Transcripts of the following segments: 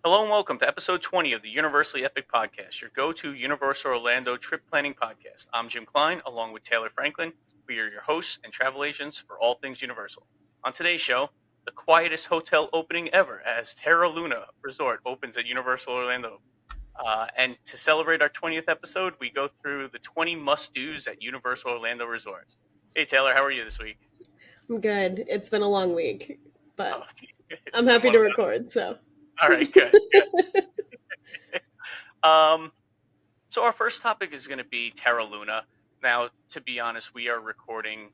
Hello and welcome to episode 20 of the Universally Epic Podcast, your go-to Universal Orlando trip planning podcast. I'm Jim Klein, along with Taylor Franklin. We are your hosts and travel agents for all things Universal. On today's show, the quietest hotel opening ever as Terra Luna Resort opens at Universal Orlando. And to celebrate our 20th episode, we go through the 20 must-dos at Universal Orlando Resort. Hey Taylor, how are you this week? I'm good. It's been a long week, Oh, but it's I'm been happy one to of those. record, so. All right, good. Um, So our first topic is going to be Terra Luna. Now, to be honest, we are recording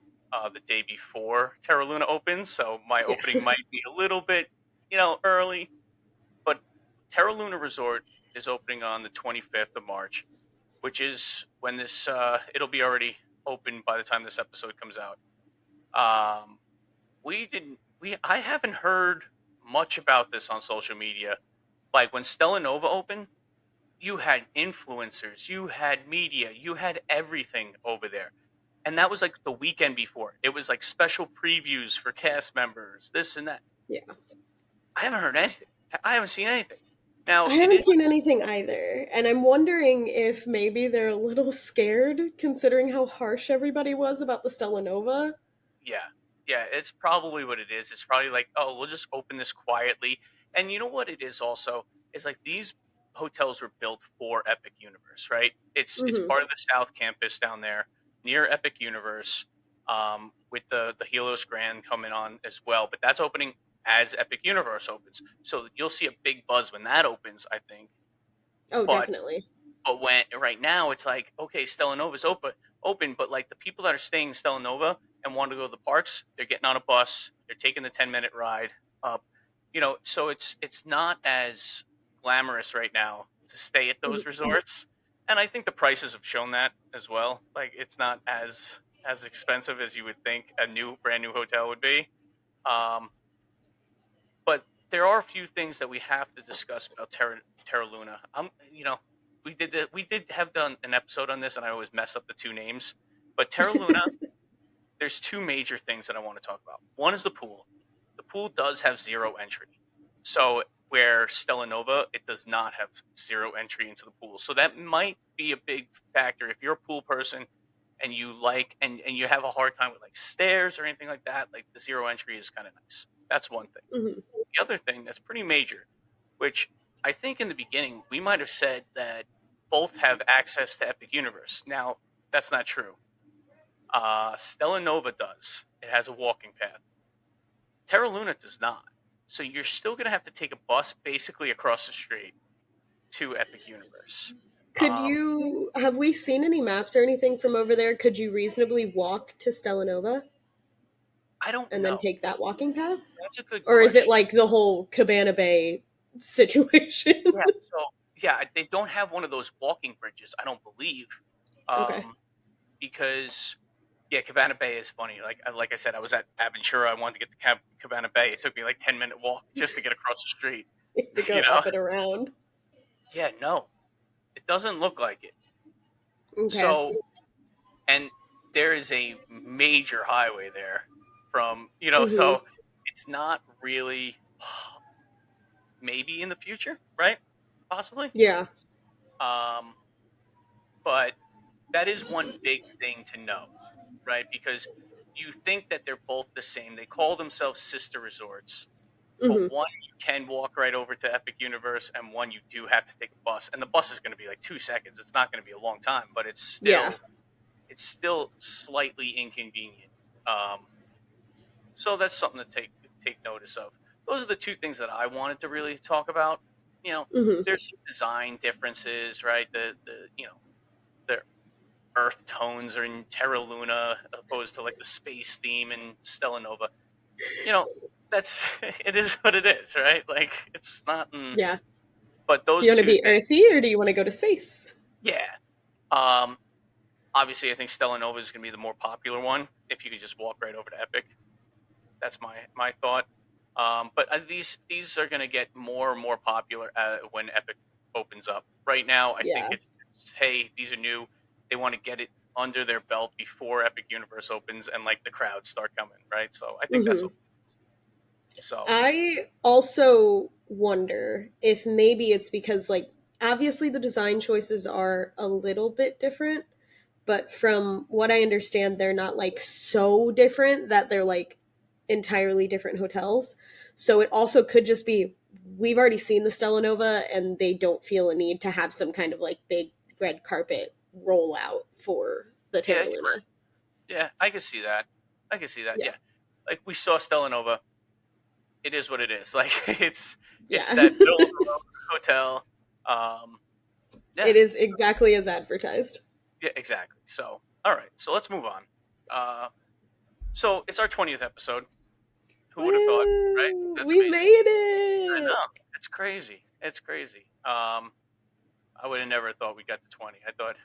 the day before Terra Luna opens, so my Yeah. opening might be a little bit, early. But Terra Luna Resort is opening on the 25th of March, which is when this it'll be already open by the time this episode comes out. Um, I haven't heard much about this on social media. Like when Stella Nova opened, you had influencers, you had media, you had everything over there. And that was like the weekend before. It was like special previews for cast members, this and that. Yeah. I haven't heard anything. I haven't seen anything. Now, I it haven't seen is, anything either, and I'm wondering if maybe they're a little scared considering how harsh everybody was about the Stella Nova. yeah, yeah, it's probably what it is. It's probably like, oh, we'll just open this quietly. And you know what it is also? Is like these hotels were built for Epic Universe, right? It's Hmm. part of the South Campus down there near Epic Universe, with the Helios Grand coming on as well. But that's opening as Epic Universe opens, so you'll see a big buzz when that opens, I think. Oh, But definitely. when right now it's like, okay, Stella Nova's open, but like the people that are staying in Stella Nova and want to go to the parks, they're getting on a bus, they're taking the 10-minute ride up, so it's not as glamorous right now to stay at those Mhm. resorts, and I think the prices have shown that as well. Like it's not as expensive as you would think a brand new hotel would be. Um, but there are a few things that we have to discuss about Terra Luna. We did have done an episode on this, and I always mess up the two names. But Terra Luna, there's two major things that I want to talk about. One is the pool. The pool does have zero entry, so where Stella Nova, it does not have zero entry into the pool. So that might be a big factor if you're a pool person and you like and you have a hard time with like stairs or anything like that. Like the zero entry is kind of nice. That's one thing. Mhm. The other thing that's pretty major, which I think in the beginning we might have said that both have access to Epic Universe. Now, that's not true. Stella Nova does. It has a walking path. Terra Luna does not. So you're still going to have to take a bus basically across the street to Epic Universe. Um, Have we seen any maps or anything from over there? Could you reasonably walk to Stella Nova I don't and then know. take that walking path? That's a good Or is it question. like the whole Cabana Bay situation? Yeah. So yeah, they don't have one of those walking bridges. I don't believe, Okay. um, because yeah, Cabana Bay is funny. Like I said, I was at Aventura. I wanted to get to Cabana Bay. It took me like 10-minute walk just to get across the street. To go You know? up and around. Yeah, no, it doesn't look like it. Okay. So, and there is a major highway there from Hmm. so it's not really maybe in the future, right? Possibly. Yeah. Um, but that is one big thing to know, right? Because you think that they're both the same. They call themselves sister resorts, but Hmm. one you can walk right over to Epic Universe, and one you do have to take a bus. And the bus is going to be like 2 seconds. It's not going to be a long time, but Yeah. it's still slightly inconvenient. Um, so that's something to take notice of. Those are the two things that I wanted to really talk about. Hmm. There's some design differences, right? The earth tones are in Terra Luna opposed to like the space theme in Stella Nova. You know, that's it is what it is, right? Like it's not. Yeah. But Do you those want to two be things, earthy or do you want to go to space? yeah. Um, Obviously, I think Stella Nova is going to be the more popular one. If you could just walk right over to Epic, that's my thought. But these are going to get more and more popular when Epic opens up. Right now, I think Yeah. it's hey, these are new. They want to get it under their belt before Epic Universe opens and like the crowds start coming, right? So I think that's Hmm. what. So I also wonder if maybe it's because, like, obviously the design choices are a little bit different, but from what I understand, they're not like so different that they're like entirely different hotels. So it also could just be we've already seen the Stella Nova and they don't feel a need to have some kind of like big red carpet rollout for the yeah, Terra Luna. yeah, I can see that. I can see that. Yeah. Yeah, like we saw Stellanova. It is what it is. Like it's Yeah. that middle of the road hotel. Um, yeah, It is exactly as advertised. yeah, exactly. So all right, so let's move on. So it's our 20th episode. Who would have thought, right? Woo! That's We amazing. made I it. know. It's crazy. It's crazy. I would have never thought we got to 20. I thought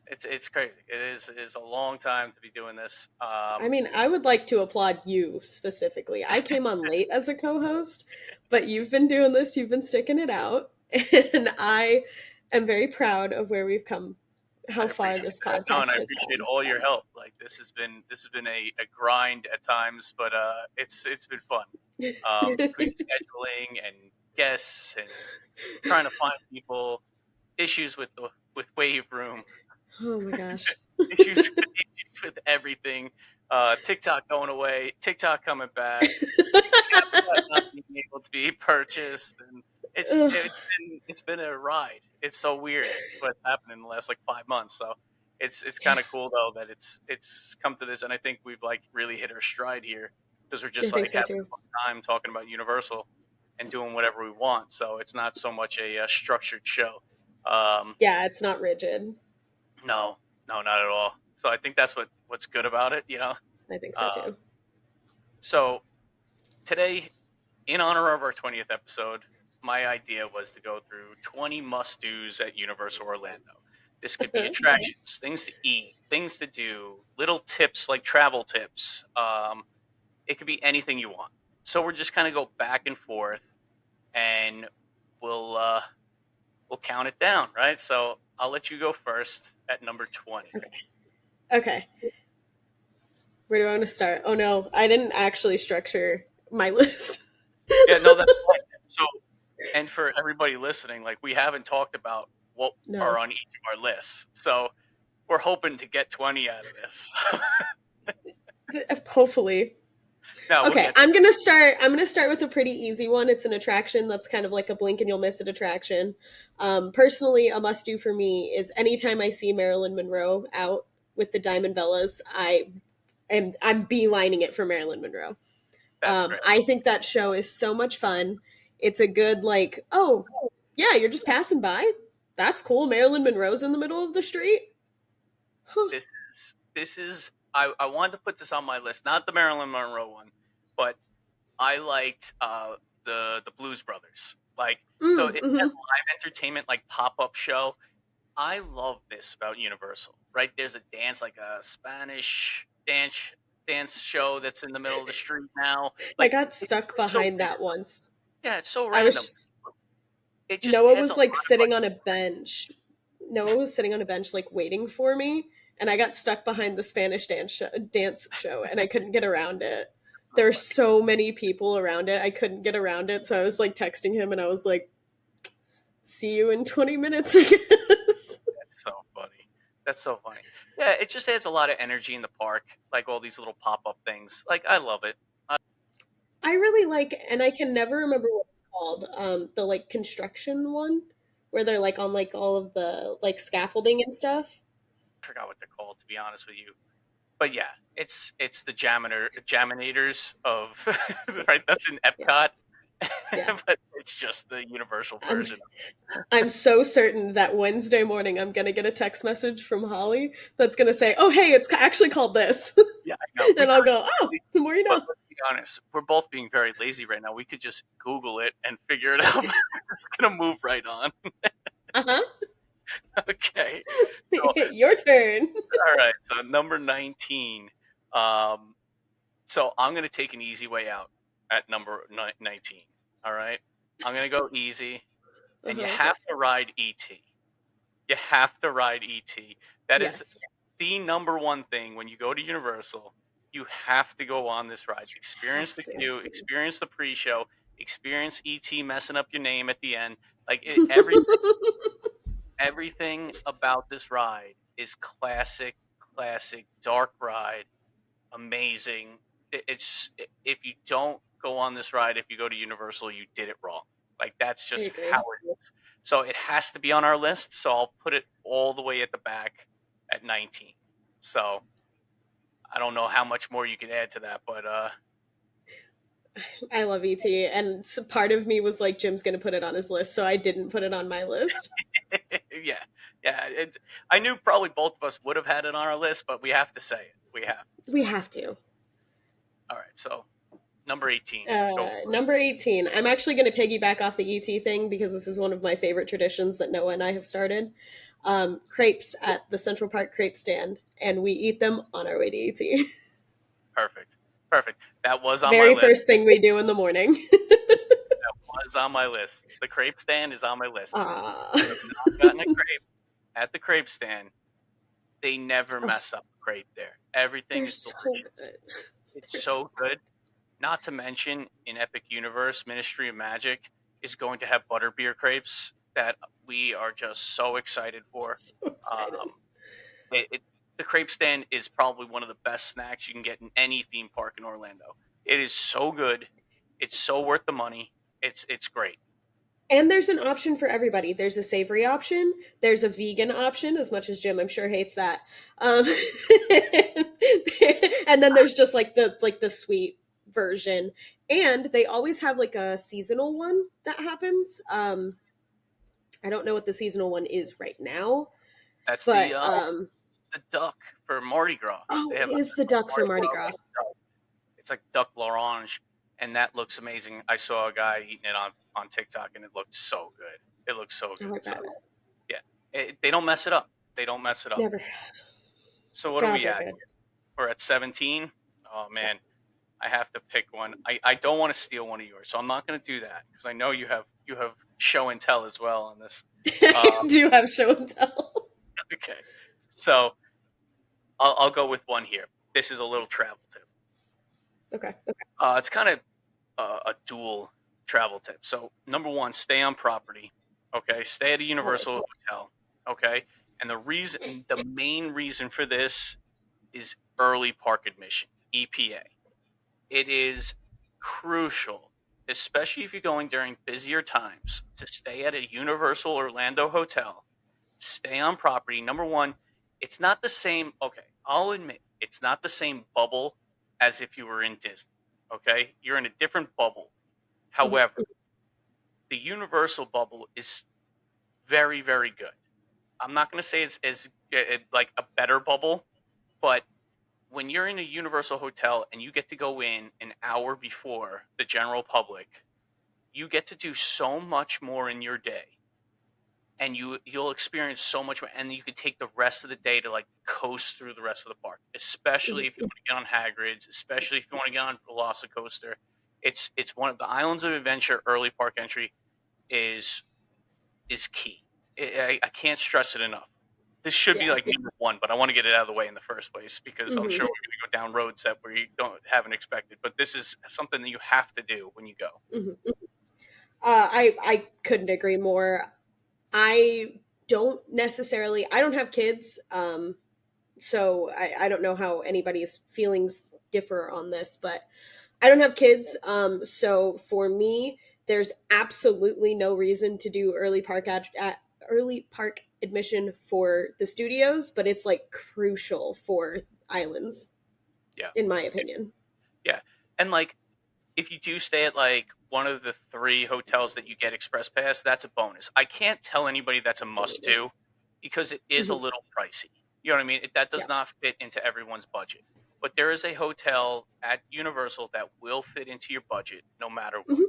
it's crazy. It is a long time to be doing this. I mean, I would like to applaud you specifically. I came on late as a co-host, but you've been doing this, you've been sticking it out, and I am very proud of where we've come, how I far appreciate this that. No, and podcast I has appreciate come. all your help. Like this has been a grind at times, but it's been fun. Between scheduling and guests and trying to find people, issues with wave room, Oh my gosh. issues with everything. TikTok going away, TikTok coming back, Snapchat not being able to be purchased, and it's Ugh, it's been a ride. It's so weird what's happened in the last like 5 months. So it's yeah, kind of cool though that it's come to this, and I think we've like really hit our stride here because we're I just think like so having too. a fun time talking about Universal and doing whatever we want. So it's not so much a structured show. Um, Yeah, it's not rigid. no, no, not at all. So I think that's what's good about it. I think so Um, too. so today, in honor of our 20th episode, my idea was to go through 20 must do's at Universal Orlando. This could be attractions, things to eat, things to do, little tips like travel tips. It could be anything you want. So we're just kind of go back and forth, and we'll uh, we'll count it down, right? So I'll let you go first at number 20. Okay. Okay. Where do I want to start? Oh no, I didn't actually structure my list. Yeah, no, that's fine. So, and for everybody listening, like we haven't talked about what are No. on each of our lists. So we're hoping to get 20 out of this. Hopefully. No, we'll Okay, get I'm gonna start with a pretty easy one. It's an attraction that's kind of like a blink and you'll miss it attraction. Personally, a must do for me is anytime I see Marilyn Monroe out with the Diamond Bellas, I'm beelining it for Marilyn Monroe. that's great. I think that show is so much fun. It's a good like, oh yeah, you're just passing by. That's cool. Marilyn Monroe's in the middle of the street. Huh. I wanted to put this on my list, not the Marilyn Monroe one, but I liked the Blues Brothers. Like so it's that Mm-hmm. live entertainment like pop-up show. I love this about Universal, right? There's a dance, like a Spanish dance show that's in the middle of the street now. I Like got it's stuck so behind weird. that once. Yeah, it's so I random. was It just Noah adds a was lot like of sitting like on a bench. Noah was sitting on a bench like waiting for me, and I got stuck behind the Spanish dance show, and I couldn't get around it. so There were funny. so many people around it, I couldn't get around it. So I was like texting him, and I was like, "See you in 20 minutes, I guess." That's so funny. That's so funny. Yeah, it just adds a lot of energy in the park, like all these little pop up things. Like I love it. I I really like, and I can never remember what it's called. The like construction one, where they're like on like all of the like scaffolding and stuff. forgot what they're called, to be honest with you. But yeah, it's the Jaminators of So right. That's in yeah, Epcot, yeah. but it's just the Universal I'm version. I'm so certain that Wednesday morning I'm gonna get a text message from Holly that's gonna say, "Oh, hey, it's actually called this," Yeah, I know. We and I'll could, go, "Oh, the more you but know." let's be honest, we're both being very lazy right now. We could just Google it and figure it out. It's gonna move right on. Uh huh. Okay. So, Your turn. all right. So number 19. Um, so I'm gonna take an easy way out at number 19. All right. I'm gonna go easy, Uh and you huh. have to ride ET. You have to ride ET. That is Yes. the number one thing when you go to Universal. You have to go on this ride. Experience Have the to. queue, experience the pre-show, experience ET messing up your name at the end. Like everything about this ride is classic, classic dark ride, amazing. It's if you don't go on this ride, if you go to Universal, you did it wrong. Like that's I just how agree. it is. So it has to be on our list. So I'll put it all the way at the back at 19. So I don't know how much more you can add to that, but I love ET, and part of me was like, Jim's gonna put it on his list, so I didn't put it on my list. yeah, yeah. I knew probably both of us would have had it on our list, but we have to say it. We have. We have to. All right. So number 18. Go for it. Number 18. I'm actually going to piggyback off the ET thing because this is one of my favorite traditions that Noah and I have started. Crepes at the Central Park crepe stand, and we eat them on our way to ET. Perfect. Perfect. That was on my Very list. first thing we do in the morning. That was on my list. The crepe stand is on my list. Ah, If you have not gotten a crepe at the crepe stand, they never oh, mess up a crepe there. Everything they're is so delicious. good. It's They're so so good. Not to mention, in Epic Universe, Ministry of Magic is going to have butterbeer crepes that we are just so excited for. so excited. Um, the crepe stand is probably one of the best snacks you can get in any theme park in Orlando. It is so good. It's so worth the money. It's great. And there's an option for everybody. There's a savory option. There's a vegan option, as much as Jim, I'm sure, hates that. Um, and then there's just like the sweet version. And they always have like a seasonal one that happens. I don't know what the seasonal one is right now, That's but the duck for Mardi Gras. oh, They it have is the duck for Mardi Mardi Gras Gras. duck. It's like duck l'orange, and that looks amazing. I saw a guy eating it on TikTok, and it looked so good. It looks so Oh, good. I So bet. yeah, they don't mess it up. They don't mess it up. Never. So what are God, we they're at? good. We're at 17. Oh man, I have to pick one. I don't want to steal one of yours, so I'm not going to do that because I know you have show and tell as well on this. I Um, do have show and tell. okay, so I'll go with one here. This is a little travel tip. Okay. It's kind of a dual travel tip. So number one, stay on property. Okay, stay at a Universal Always. hotel. Okay, and the main reason for this is early park admission (EPA). It is crucial, especially if you're going during busier times, to stay at a Universal Orlando hotel. Stay on property. Number one, it's not the same. Okay, I'll admit it's not the same bubble as if you were in Disney. Okay, you're in a different bubble. Mhm. However, the Universal bubble is very, very good. I'm not going to say it's like a better bubble, but when you're in a Universal hotel and you get to go in an hour before the general public, you get to do so much more in your day, and you'll experience so much more, and you can take the rest of the day to like coast through the rest of the park, especially if you Mhm. want to get on Hagrid's, especially if you want to get on Velocicoaster. It's one of the Islands of Adventure early park entry is is key. I can't stress it enough. This should be Yeah. like number one, but I want to get it out of the way in the first place because I'm Hmm. sure we're going to go down roads that we haven't expected. But this is something that you have to do when you go. Hmm. I couldn't agree more. I don't necessarily. I don't have kids, so I don't know how anybody's feelings differ on this, but I don't have kids, so for me, there's absolutely no reason to do early park admission for the studios, but it's like crucial for islands, Yeah, in my opinion. yeah, and like if you do stay at like one of the three hotels that you get express pass, that's a bonus. I can't tell anybody that's a must Absolutely. do because it is a Hmm. little pricey. You know what I mean? That Yeah. does not fit into everyone's budget. But there is a hotel at Universal that will fit into your budget no matter what, Hmm.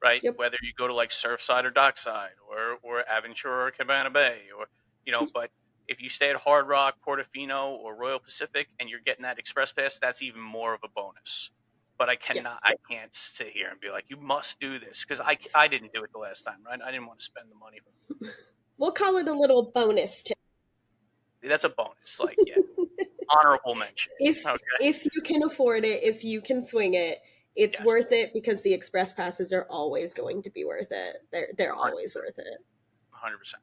right? Yep. Whether you go to like Surfside or Dockside or Aventura or Cabana Bay or but if you stay at Hard Rock, Portofino, or Royal Pacific and you're getting that express pass, that's even more of a bonus. But Yeah. I can't sit here and be like, you must do this because I didn't do it the last time, right? I didn't want to spend the money. We'll call it a little bonus tip. That's a bonus. Like, yeah. honorable mention. if Okay. if you can afford it, if you can swing it, it's Yes. worth it because the express passes are always going to be worth it. They're always 100%. worth it. 100%.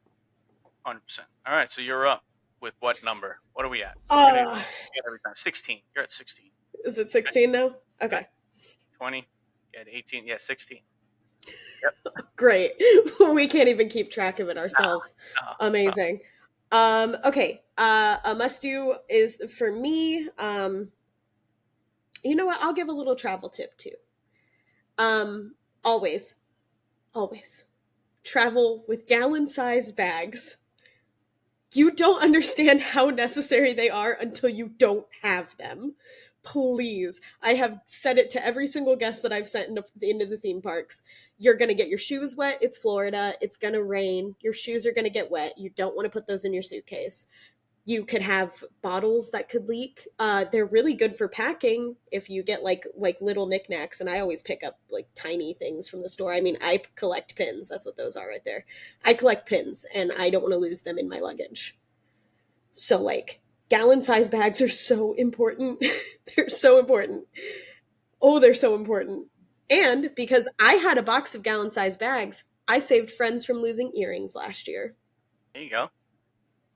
100%. All right. So you're up with what number? What are we at? We're gonna Uh get every time. 16. You're at 16. is it Okay. 16 now? Okay. Okay. 20. You had 18. Yeah, 16. Yep. Great. We can't even keep track of it No, ourselves. no, no. Amazing. Okay. A must do is for me, you know what? I'll give a little travel tip too. Um always, always travel with gallon-sized bags. You don't understand how necessary they are until you don't have them. Please. I have said it to every single guest that I've sent into the theme parks. You're going to get your shoes wet. It's Florida. It's going to rain. Your shoes are going to get wet. You don't want to put those in your suitcase. You could have bottles that could leak. They're really good for packing if you get like little knickknacks. And I always pick up like tiny things from the store. I mean, I collect pins. That's what those are right there. I collect pins, and I don't want to lose them in my luggage. So like gallon size bags are so important. They're so important. Oh, they're so important. And because I had a box of gallon size bags, I saved friends from losing earrings last year. There you go.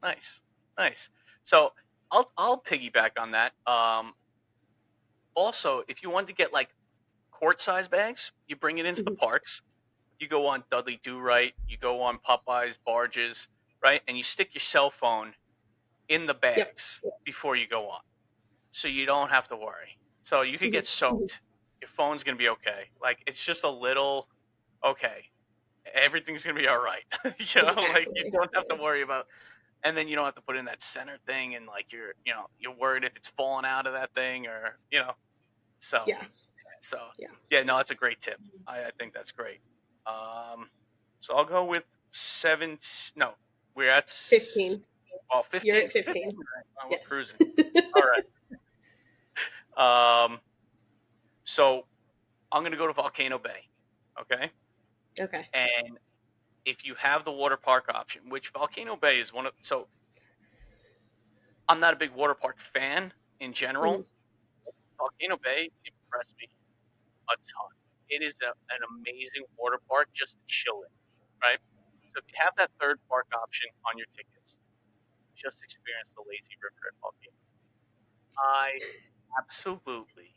Nice. Nice. So I'll piggyback on that. Also, if you wanted to get like quart size bags, you bring it into the Mhm. parks. You go on Dudley Do Right, you go on Popeyes barges, right? And you stick your cell phone in the Yep. bags before you go on. So you don't have to worry. So you could Mhm. get soaked. Your phone's going to be okay. Like it's just a little okay. Everything's going to be all right. Like you Exactly. don't have to Yeah. worry about, and then you don't have to put in that center thing and like you're worried if it's falling out of that thing or. So Yeah. so Yeah. yeah, no, that's a great tip. I think that's great. Um so I'll go with seven. No, we're at 15. well You're 15. at 15. 15. Right. We're Yes. cruising. All right. So I'm gonna go to Volcano Bay. Okay. Okay. And if you have the water park option, which Volcano Bay is one of, so I'm not a big water park fan in general. Mhm. Volcano Bay impressed me a ton. It is an amazing water park just to chill in, right? So if you have that third park option on your tickets, just experience the lazy river at Volcano. I absolutely.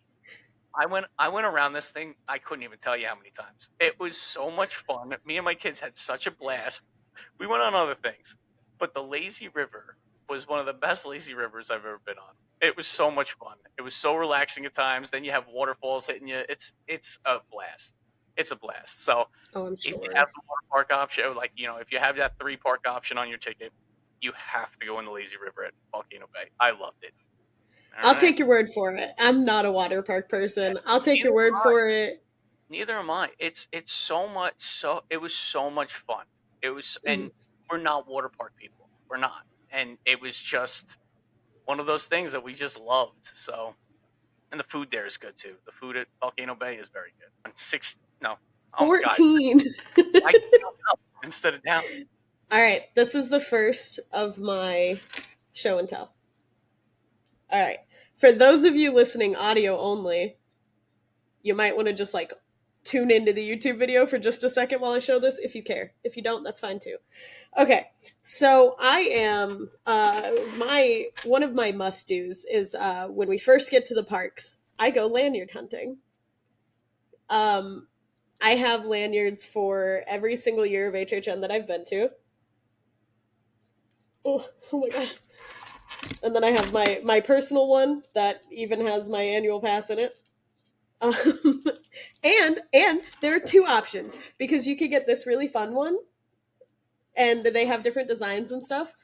I went around this thing. I couldn't even tell you how many times. It was so much fun. Me and my kids had such a blast. We went on other things, but the lazy river was one of the best lazy rivers I've ever been on. It was so much fun. It was so relaxing at times. Then you have waterfalls hitting you. It's a blast. It's a blast. So Oh, I'm if you have sure. the water park option, like if you have that three park option on your ticket, you have to go in the lazy river at Volcano Bay. I loved it. All I'll right. take your word for it. I'm not a water park person. I'll take Neither your am word I. for it. Neither am I. It's so much. It was so much fun. It was, Mhm. and we're not water park people. We're not, and it was just one of those things that we just loved. So, and the food there is good too. The food at Volcano Bay is very good. And six, no, oh my god, 14. I can count up instead of down. All right, this is the first of my show and tell. All right. For those of you listening audio only, you might want to just like tune into the YouTube video for just a second while I show this if you care. If you don't, that's fine too. Okay. So I am my one of my must-dos is when we first get to the parks, I go lanyard hunting. Um I have lanyards for every single year of HHN that I've been to. Oh my god. And then I have my personal one that even has my annual pass in it. Um, and there are two options because you could get this really fun one, and they have different designs and stuff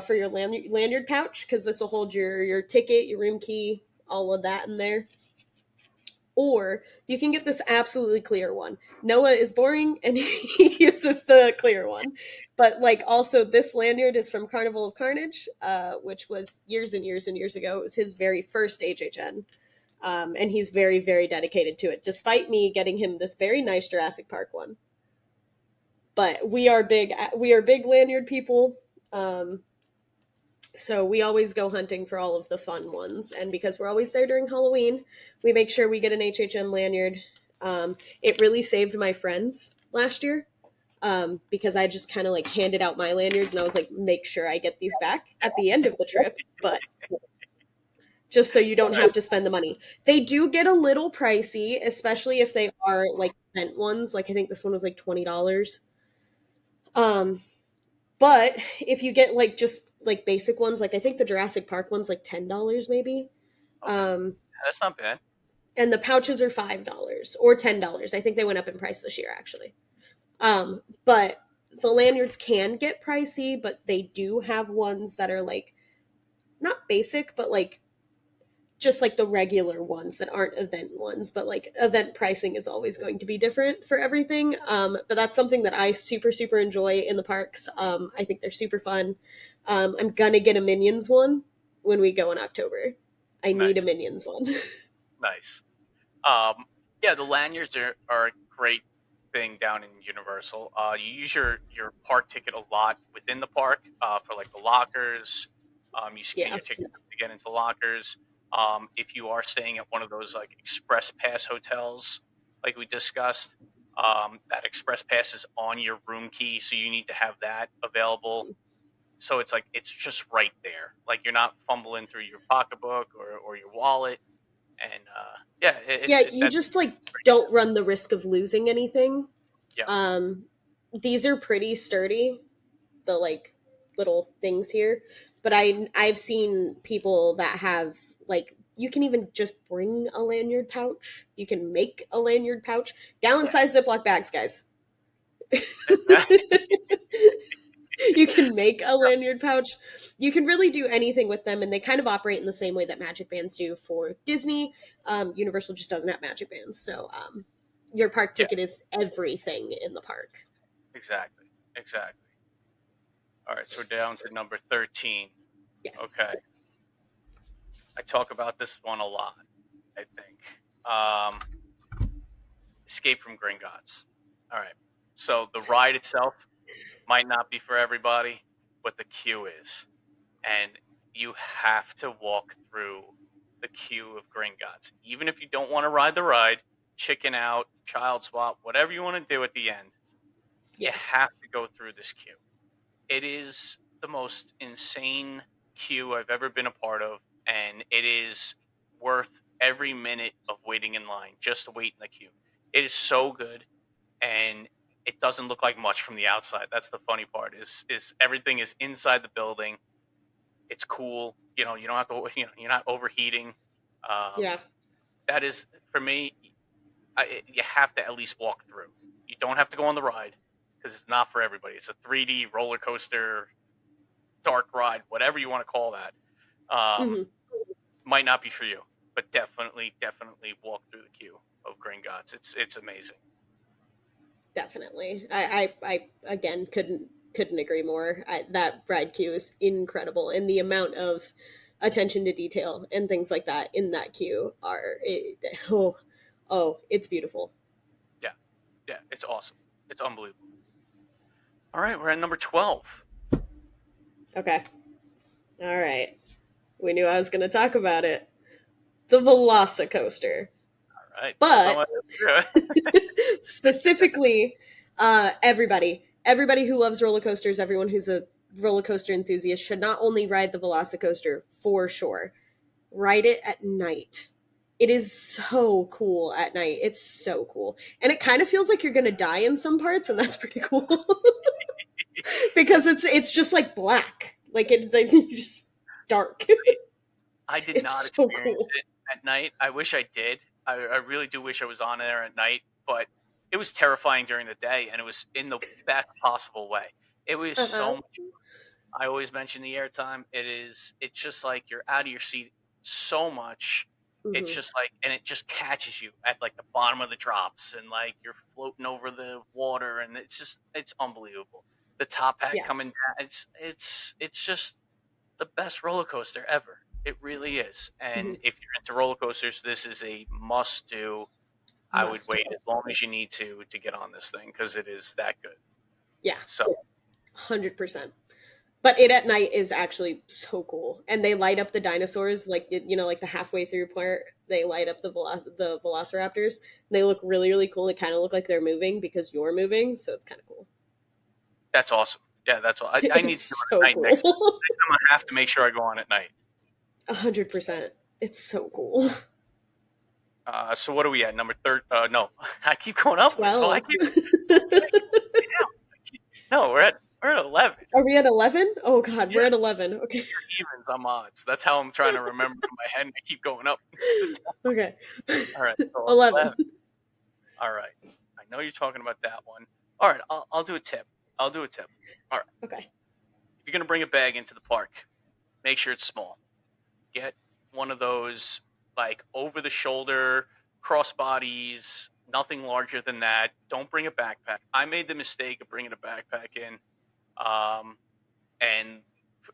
for your lanyard pouch because this will hold your ticket, your room key, all of that in there. Or you can get this absolutely clear one. Noah is boring and he uses the clear one. But like also this lanyard is from Carnival of Carnage, which was years and years and years ago. It was his very first HHN. And he's very, very dedicated to it, despite me getting him this very nice Jurassic Park one. But we are big lanyard people. Um, So we always go hunting for all of the fun ones, and because we're always there during Halloween, we make sure we get an HHN lanyard. It really saved my friends last year because I just kind of like handed out my lanyards, and I was like, make sure I get these back at the end of the trip, but just so you don't have to spend the money. They do get a little pricey, especially if they are like event ones. Like I think this one was like $20. Um, but if you get like just like basic ones, like I think the Jurassic Park one's like $10 maybe. Okay, Um, that's not bad. and the pouches are $5 or $10. I think they went up in price this year actually. But the lanyards can get pricey, but they do have ones that are like not basic, but like just like the regular ones that aren't event ones, but like event pricing is always going to be different for everything. But that's something that I super enjoy in the parks. I think they're super fun. I'm gonna get a Minions one when we go in October. I need a Nice, Minions one. nice. Um, yeah, the lanyards are a great thing down in Universal. You use your park ticket a lot within the park for like the lockers. You scan Yeah, your ticket to get into lockers. If you are staying at one of those like express pass hotels, like we discussed, that express pass is on your room key, so you need to have that available. So it's like it's just right there. Like you're not fumbling through your pocketbook or your wallet, and yeah, yeah. You that's just like don't run the risk of losing anything. yeah, Um, these are pretty sturdy, the like little things here. But I've seen people that have like you can even just bring a lanyard pouch. You can make a lanyard pouch. Gallon yeah. size Ziploc bags, guys. That- You can make a lanyard pouch. You can really do anything with them, and they kind of operate in the same way that magic bands do for Disney. Universal just doesn't have magic bands, so your park yeah, ticket is everything in the park. exactly, exactly. All right, so we're down to number 13. Okay, Yes. I talk about this one a lot. I think um, Escape from Gringotts. All right, so the ride itself might not be for everybody, but the queue is, and you have to walk through the queue of Gringotts, even if you don't want to ride the ride, chicken out, child swap, whatever you want to do at the end. You Yeah. have to go through this queue. It is the most insane queue I've ever been a part of, and it is worth every minute of waiting in line just to wait in the queue. It is so good, and it doesn't look like much from the outside. That's the funny part. Is everything is inside the building. It's cool. You know, you don't have to. You know, you're not overheating. Um, Yeah. that is for me. You have to at least walk through. You don't have to go on the ride because it's not for everybody. It's a 3D roller coaster, dark ride, whatever you want to call that. Um, Hmm. might not be for you, but definitely walk through the queue of Gringotts. It's amazing. Definitely. I again couldn't agree more. That ride queue is incredible, and the amount of attention to detail and things like that in that queue oh it's beautiful. Yeah, yeah, it's awesome. It's unbelievable. All right, we're at number 12. Okay, all right. We knew I was going to talk about it. The Velocicoaster, All right, tell us how but much. Yeah. specifically, everybody who loves roller coasters, everyone who's a roller coaster enthusiast should not only ride the Velocicoaster for sure, ride it at night. It is so cool at night. It's so cool. And it kind of feels like you're going to die in some parts and that's pretty cool. Because it's just like black. Like it like, just dark. I did It's not so experience cool. it at night. I wish I did. I really do wish I was on there at night, but it was terrifying during the day, and it was in the best possible way. It was Uh-huh. so much. I always mention the airtime. It is. It's just like you're out of your seat so much. It's Hmm. just like, and it just catches you at like the bottom of the drops, and like you're floating over the water, and it's unbelievable. The top hat Yeah. coming down. It's just the best roller coaster ever. It really is. Hmm. And if you're into roller coasters, this is a must do. I would Must wait do. as long as you need to get on this thing because it is that good. Yeah. So 100%. But it at night is actually so cool, and they light up the dinosaurs like like the halfway through part. They light up the velociraptors. They look really really cool. They kind of look like they're moving because you're moving, so it's kind of cool. That's awesome. Yeah, that's all. I need to do It's it so at night next time. cool. Next time I have to make sure I go on at night. 100%. It's so cool. So what are we at? Number third? No, I keep going upwards. So I 12. keep down. No, we're at 11. Are we at 11? Oh god, Yeah, we're at 11. Okay. you're evens. I'm odds. That's how I'm trying to remember in my head. And I keep going up. Okay. All right, so 11. 11. All right. I know you're talking about that one. All right, I'll do a tip. I'll do a tip. All right. Okay. If you're gonna bring a bag into the park, make sure it's small. Get one of those like over the shoulder crossbodies, nothing larger than that. Don't bring a backpack. I made the mistake of bringing a backpack in, um, and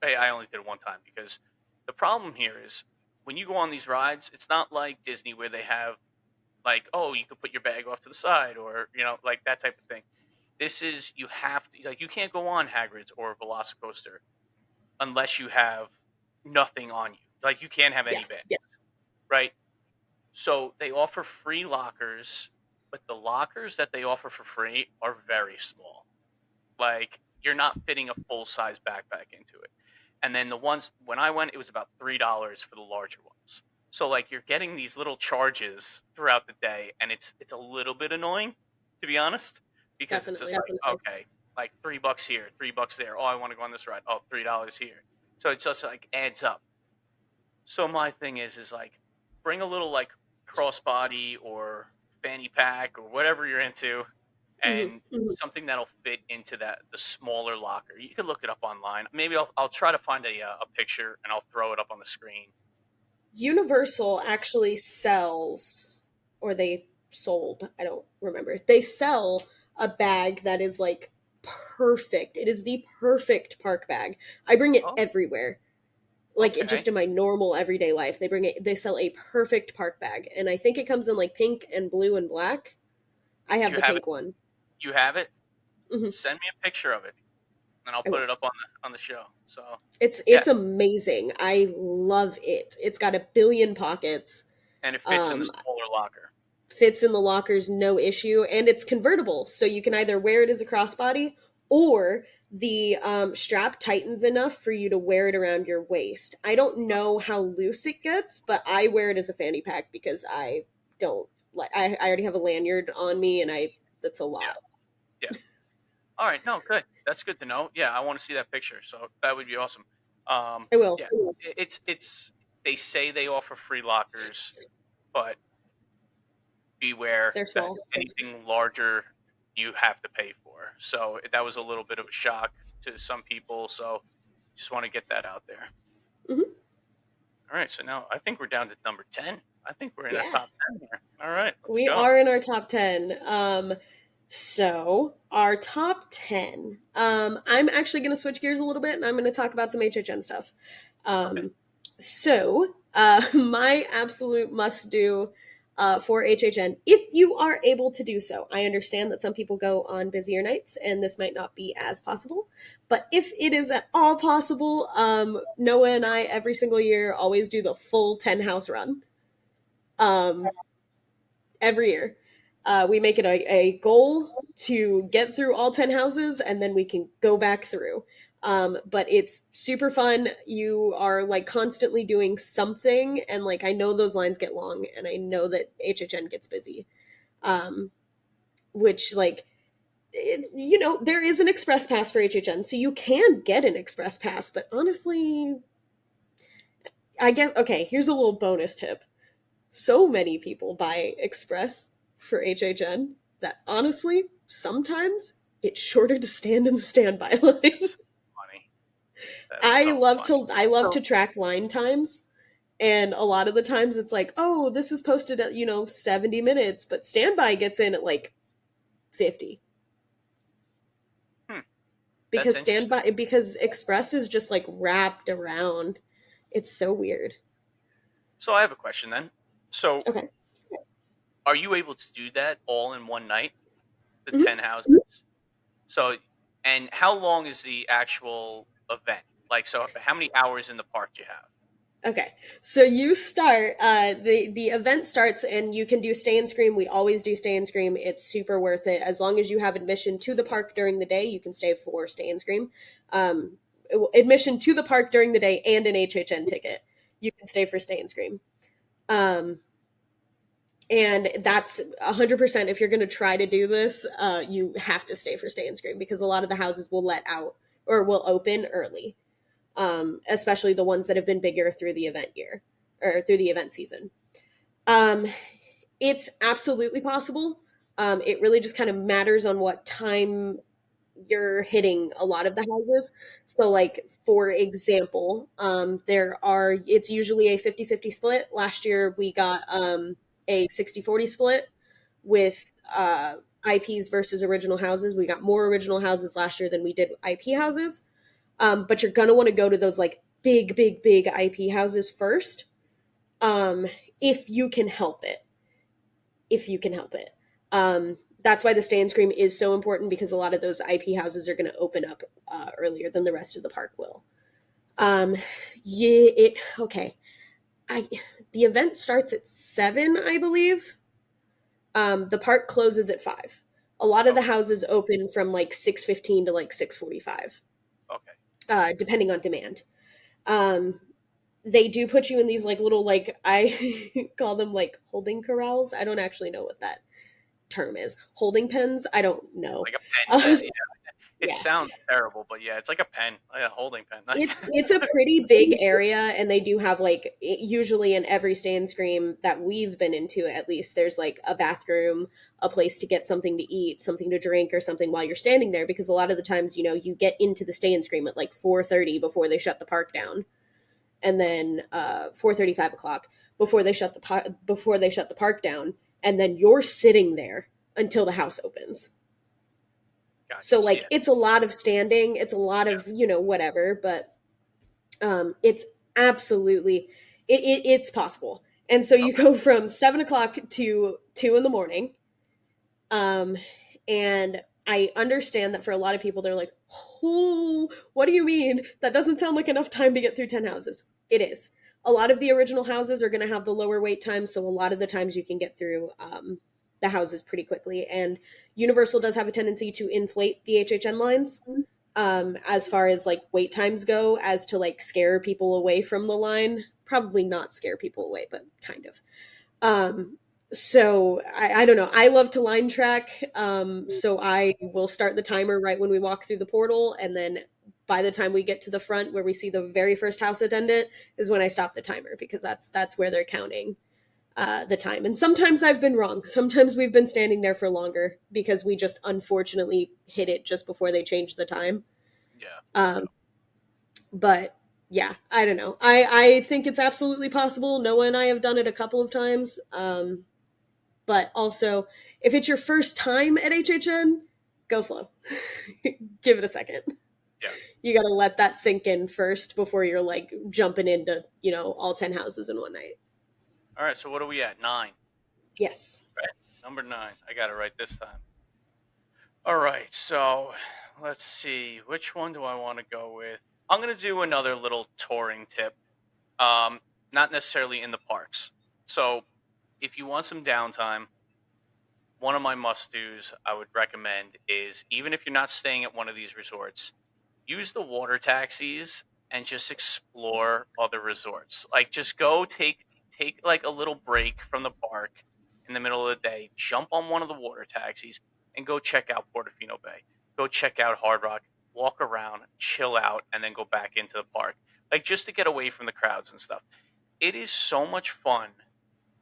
I only did it one time because the problem here is when you go on these rides, it's not like Disney where they have like, oh, you could put your bag off to the side or like that type of thing. This is you have to like you can't go on Hagrid's or Velocicoaster unless you have nothing on you. Like you can't have Yeah. any bag, Yeah. right? So they offer free lockers, but the lockers that they offer for free are very small. Like you're not fitting a full size backpack into it. And then the ones when I went, it was about $3 for the larger ones. So like you're getting these little charges throughout the day, and it's a little bit annoying, to be honest, because it's just Definitely. like okay, like $3 here, $3 there. Oh, I want to go on this ride. Oh, $3 here. So it just like adds up. So my thing is like bring a little like crossbody or fanny pack or whatever you're into, Hmm. and Hmm. something that'll fit into that the smaller locker. You can look it up online. Maybe I'll try to find a picture and I'll throw it up on the screen. Universal actually sells, or they sold, I don't remember. They sell a bag that is like perfect. It is the perfect park bag. I bring it Oh, everywhere. Like it okay. just in my normal everyday life. They sell a perfect park bag. And I think it comes in like pink and blue and black. I Do have you the have it? pink one. You have it? Hmm. Send me a picture of it, and I'll I put will. it up on the show. So yeah, It's amazing. I love it. It's got a billion pockets. and it fits in the Um, smaller locker. Fits in the lockers no issue, and it's convertible, so you can either wear it as a crossbody or the strap tightens enough for you to wear it around your waist. I don't know how loose it gets, but I wear it as a fanny pack because I don't like. I already have a lanyard on me, and I that's a Yeah, lot. yeah. All right, no, good. That's good to know. Yeah, I want to see that picture. So that would be awesome. I will. Yeah, it's they say they offer free lockers, but beware They're that small. anything larger you have to pay for. So that was a little bit of a shock to some people. So just want to get that out there. Hmm. All right, so now I think we're down to number 10. I think we're in our Yeah, top 10 here. All right, let's we go. are in our top 10. So our top 10. I'm actually going to switch gears a little bit, and I'm going to talk about some HHN stuff. Okay. Um, my absolute must do for HHN, if you are able to do so. I understand that some people go on busier nights, and this might not be as possible. But if it is at all possible, Noah and I every single year always do the full 10 house run. Um, every year. We make it a goal to get through all 10 houses, and then we can go back through. But it's super fun. You are like constantly doing something, and like I know those lines get long, and I know that HHN gets busy. Um, which like there is an express pass for HHN, so you can get an express pass. But honestly, I guess okay. Here's a little bonus tip: so many people buy Express for HHN that honestly, sometimes it's shorter to stand in the standby line. That's funny. That's so funny. I love So, to track line times, and a lot of the times it's like, oh, this is posted at 70 minutes, but standby gets in at like 50 hmm, that's because interesting. Express is just like wrapped around. It's so weird. So I have a question then. So Okay. are you able to do that all in one night, the Mhm. 10 houses? So, and how long is the actual? event? Like, so how many hours in the park do you have? Okay, so you start. The event starts, and you can do stay and scream. We always do stay and scream. It's super worth it. As long as you have admission to the park during the day, you can stay for stay and scream. Um, Admission to the park during the day and an HHN ticket, you can stay for stay and scream. Um, and that's 100%. If you're going to try to do this, you have to stay for stay and scream because a lot of the houses will let out or will open early, especially the ones that have been bigger through the event year or through the event season. Um, it's absolutely possible. It really just kind of matters on what time you're hitting a lot of the houses. So, like, for example, it's usually a 50-50 split. Last year, we got a 60-40 split with IPs versus original houses. We got more original houses last year than we did IP houses. But you're gonna want to go to those like big, big, big IP houses first, um, if you can help it. If you can help it. That's why the stay and scream is so important because a lot of those IP houses are going to open up earlier than the rest of the park will. Um, yeah, okay. I the event starts at 7, I believe. The park closes at 5. A lot of the Okay, houses open from like 6:15 to like 6:45, okay, depending on demand. Um, they do put you in these like little like I call them like holding corrals. I don't actually know what that term is. Holding pens. I don't know. like a pen. Um, Yeah, yeah. It yeah, sounds terrible, but yeah, it's like a pen, like a holding pen. Like, it's a pretty big area, and they do have like usually in every stay and scream that we've been into, at least there's like a bathroom, a place to get something to eat, something to drink, or something while you're standing there. Because a lot of the times, you get into the stay and scream at like 4:30 before they shut the park down, and then 4:30, 5 o'clock before they shut the park down, and then you're sitting there until the house opens. gotcha. So So, like yeah, it's a lot of standing, it's a lot yeah. of whatever, but it's absolutely it's possible. And so you Okay, go from 7 o'clock to 2 in the morning. Um, and I understand that for a lot of people, they're like, oh, what do you mean? That doesn't sound like enough time to get through 10 houses. It is. A lot of the original houses are going to have the lower wait time. So a lot of the times you can get through the houses pretty quickly. And Universal does have a tendency to inflate the HHN lines as far as like wait times go, as to like scare people away from the line. Probably not scare people away, but kind of. Um, so I don't know. I love to line track. So I will start the timer right when we walk through the portal, and then by the time we get to the front where we see the very first house attendant is when I stop the timer because that's where they're counting the time. And sometimes I've been wrong. Sometimes we've been standing there for longer because we just unfortunately hit it just before they changed the time. yeah, Um, but yeah, I don't know. I think it's absolutely possible. Noah and I have done it a couple of times. But also, if it's your first time at HHN, go slow. Give it a second. yeah. You got to let that sink in first before you're like jumping into, all 10 houses in one night. All right. So what are we at? 9. Yes. Right. Number 9. I got it right this time. All right. So let's see. Which one do I want to go with? I'm gonna do another little touring tip. Um, Not necessarily in the parks. So if you want some downtime, one of my must dos I would recommend is, even if you're not staying at one of these resorts, use the water taxis and just explore other resorts. Like, just go take like a little break from the park in the middle of the day, jump on one of the water taxis and go check out Portofino Bay. Go check out Hard Rock, walk around, chill out, and then go back into the park. Like, just to get away from the crowds and stuff. It is so much fun.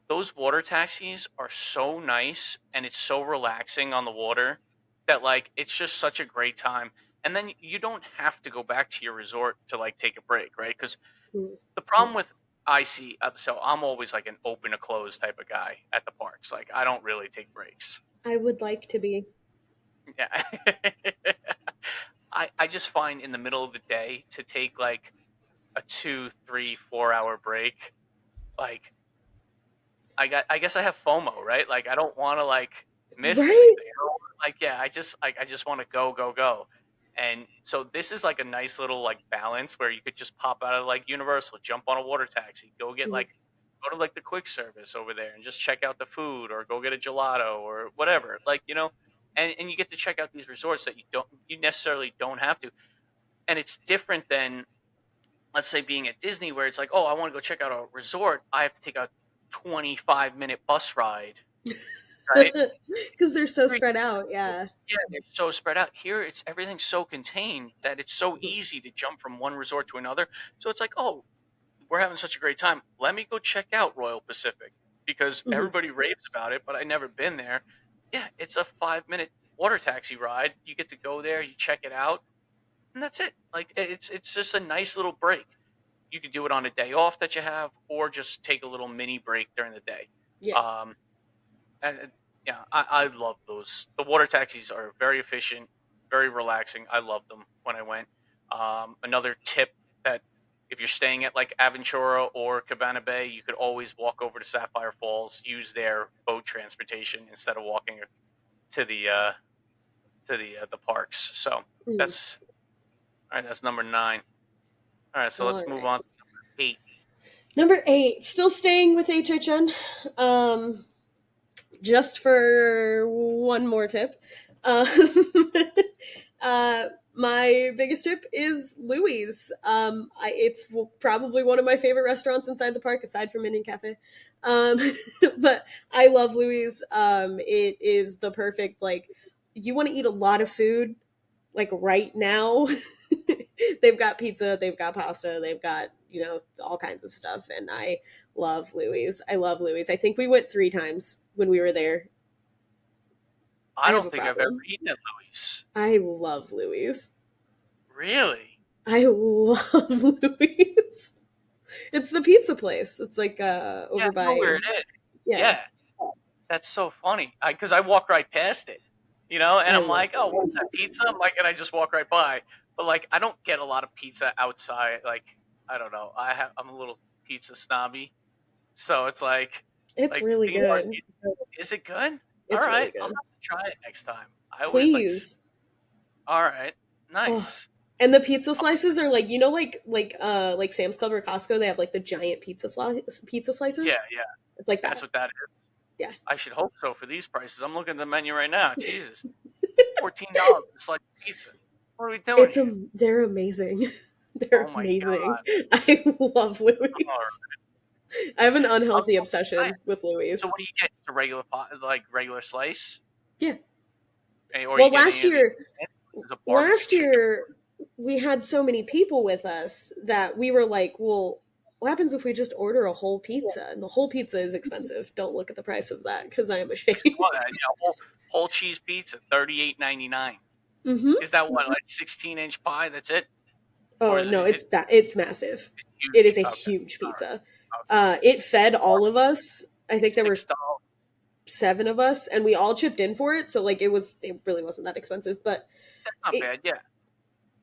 Those water taxis are so nice and it's so relaxing on the water that, like, it's just such a great time. And then you don't have to go back to your resort to like take a break, right? Because Mm. the problem with I see, so I'm always like an open to close type of guy at the parks. Like, I don't really take breaks. I would like to be. Yeah. I just find in the middle of the day to take like a 2, 3, 4 hour break, like, I guess I have FOMO, right? Like, I don't want to like miss anything. Right? I don't wanna, like, yeah, I just want to go go go. And so this is like a nice little like balance where you could just pop out of like Universal, jump on a water taxi, Mhm. go to like the quick service over there and just check out the food or go get a gelato or whatever. Like, and you get to check out these resorts that you necessarily don't have to. And it's different than, let's say, being at Disney where it's like, oh, I want to go check out a resort. I have to take a 25-minute bus ride, right? Because they're so spread out. Yeah. Yeah, they're so spread out. Here, it's everything's so contained that it's so Mhm. easy to jump from one resort to another. So it's like, oh, we're having such a great time. Let me go check out Royal Pacific because Mhm. everybody raves about it, but I never been there. Yeah, it's a 5-minute water taxi ride. You get to go there, you check it out, and that's it. Like it's just a nice little break. You could do it on a day off that you have, or just take a little mini break during the day. Yeah. Um, and yeah, I love those. The water taxis are very efficient, very relaxing. I love them when I went. Another tip that if you're staying at like Aventura or Cabana Bay, you could always walk over to Sapphire Falls, use their boat transportation instead of walking to the parks. So Mhm. that's all right. That's number 9. All right, so All let's move right. on to number 8. Number 8, still staying with HHN. Um, just for one more tip. Um, uh, my biggest tip is Louis. It's probably one of my favorite restaurants inside the park, aside from Indian Cafe. Um, but I love Louis. It is the perfect, like, you want to eat a lot of food, like right now. They've got pizza, they've got pasta, they've got, all kinds of stuff. And I love Louis. I love Louis. I think we went 3 times when we were there. I I have don't a think I've ever problem. eaten at Louis. I love Louis. Really? I love Louis. It's the pizza place. It's like Yeah, over I know where by, it is. yeah. Yeah. That's so funny because I walk right past it, and I I'm love like, oh, what's Louis. that pizza? I'm like, and I just walk right by. But like, I don't get a lot of pizza outside. Like, I don't know. I'm a little pizza snobby, so it's It's like really theme park good. pizza. Is it good? All It's really right, I'll good. have to try it next time. I always like. Please. All right, Oh. nice. And the pizza slices are like, like Sam's Club or Costco, they have like the giant pizza Yeah, slices. yeah, It's like that's that. what that is. Yeah. I should hope so for these prices. I'm looking at the menu right now. Jesus, $14 for a slice of pizza. What are we doing here? They're amazing. Oh They're my amazing. god. I love Louis. All I have an right. unhealthy Right. obsession with So Louis. what do you get? The regular pot, like regular slice, Yeah. or you Well, get any of the? There's a barbecue last chicken. year we had so many people with us that we were like, well, what happens if we just order a whole pizza? And the whole pizza is expensive. Don't look at the price of that because I am I saw ashamed. that. Yeah, whole cheese pizza, 38.99. Mm-hmm. Is that what, like 16-inch pie? That's it, or Oh is no, it it's massive. It huge? is a Okay, huge all pizza. right, okay. It fed all of us. I think there were $6. 7 of us, and we all chipped in for it. So like it really wasn't that expensive, but That's not it bad. Yeah.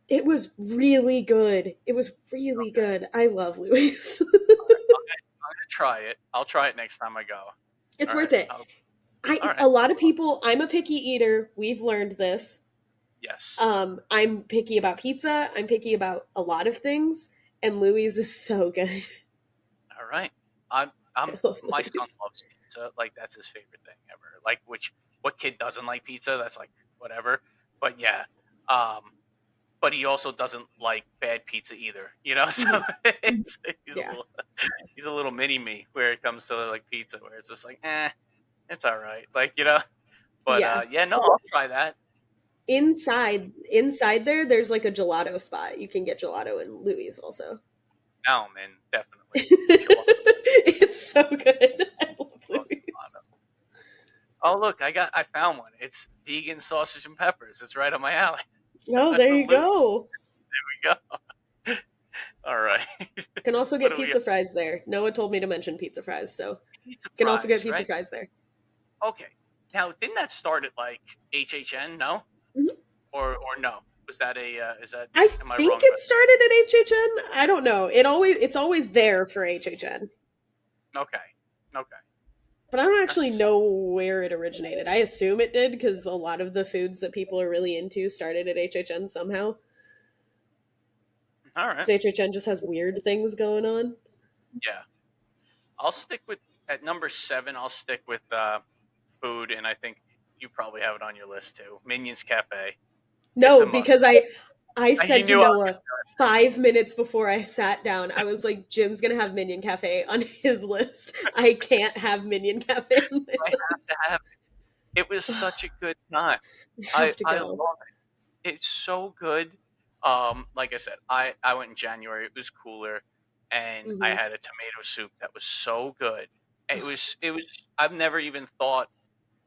it was really good. It was really Okay. good. I love Louis. All right. I'm gonna try it. I'll try it next time I go. It's All worth right. it. All A right. lot of people. I'm a picky eater. We've learned this. Yes. I'm picky about pizza. I'm picky about a lot of things, and Louis is so good. All right. I'm I love my son Louis. loves pizza. Like that's his favorite thing ever. Like which what kid doesn't like pizza? That's like whatever. But yeah. Um but he also doesn't like bad pizza either. So Mhm. he's a Yeah, little he's a little mini me where it comes to like pizza where it's just like, it's all right. Like. But yeah. yeah, no, I'll try that. Inside there, there's like a gelato spot. You can get gelato in Louis also. Now, man, definitely. Gelato. It's so good. I love Love Louis. gelato. Oh look, I found one. It's vegan sausage and peppers. It's right on my alley. Oh, there you Louis, go. there we go. All right. You can also What get do we got? pizza fries there. Noah told me to mention pizza fries, so Pizza you can also get fries, pizza right? fries there. Okay. Now, didn't that start at like HHN? No, Mhm. or no? Was that a? Is that? I Am I think wrong it about started at HHN. I don't know. It's always there for HHN. that? Okay. Okay. But I don't actually Nice. know where it originated. I assume it did because a lot of the foods that people are really into started at HHN somehow. All Because right. HHN just has weird things going on. Yeah. I'll stick with at number 7. I'll stick with food, and I think you probably have it on your list too. Minions Cafe. It's No, a must. because I You said to knew I was Noah 5 minutes before I sat down, I was like, Jim's gonna have Minion Cafe on his list. I can't have Minion Cafe on my I have to list. have it. It was such a good time. I I have to I go. love it. It's so good. Like I said, I went in January. It was cooler, and I Hmm. had a tomato soup that was so good. It was. I've never even thought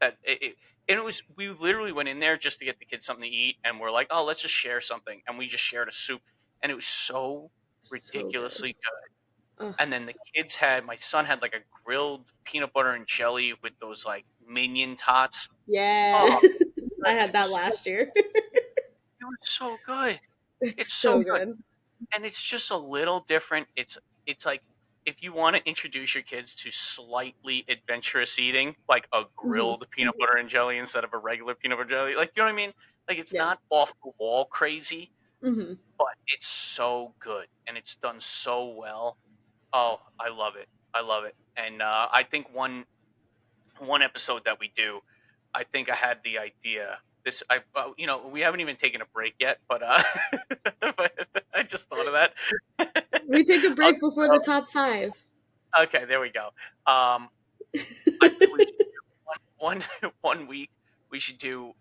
that and it was. We literally went in there just to get the kids something to eat, and we're like, oh, let's just share something, and we just shared a soup, and it was so So good. ridiculously good. Oh, And then the kids had my son had like a grilled peanut butter and jelly with those like minion tots. yeah. Oh, I goodness, had that last year. it was so good. It's It's so so good, good. and it's just a little different. It's like if you want to introduce your kids to slightly adventurous eating, like a Hmm. grilled peanut butter and jelly instead of a regular peanut butter jelly, like you know what I mean? Like it's Yeah. not off the wall crazy, Hmm. but it's so good and it's done so well. Oh, I love it. I love it. And I think one episode that we do, I think I had the idea. This, we haven't even taken a break yet, but but I just thought of that. We take a I'll, break before the top five. okay, there we go. I think we should do one week. We should do.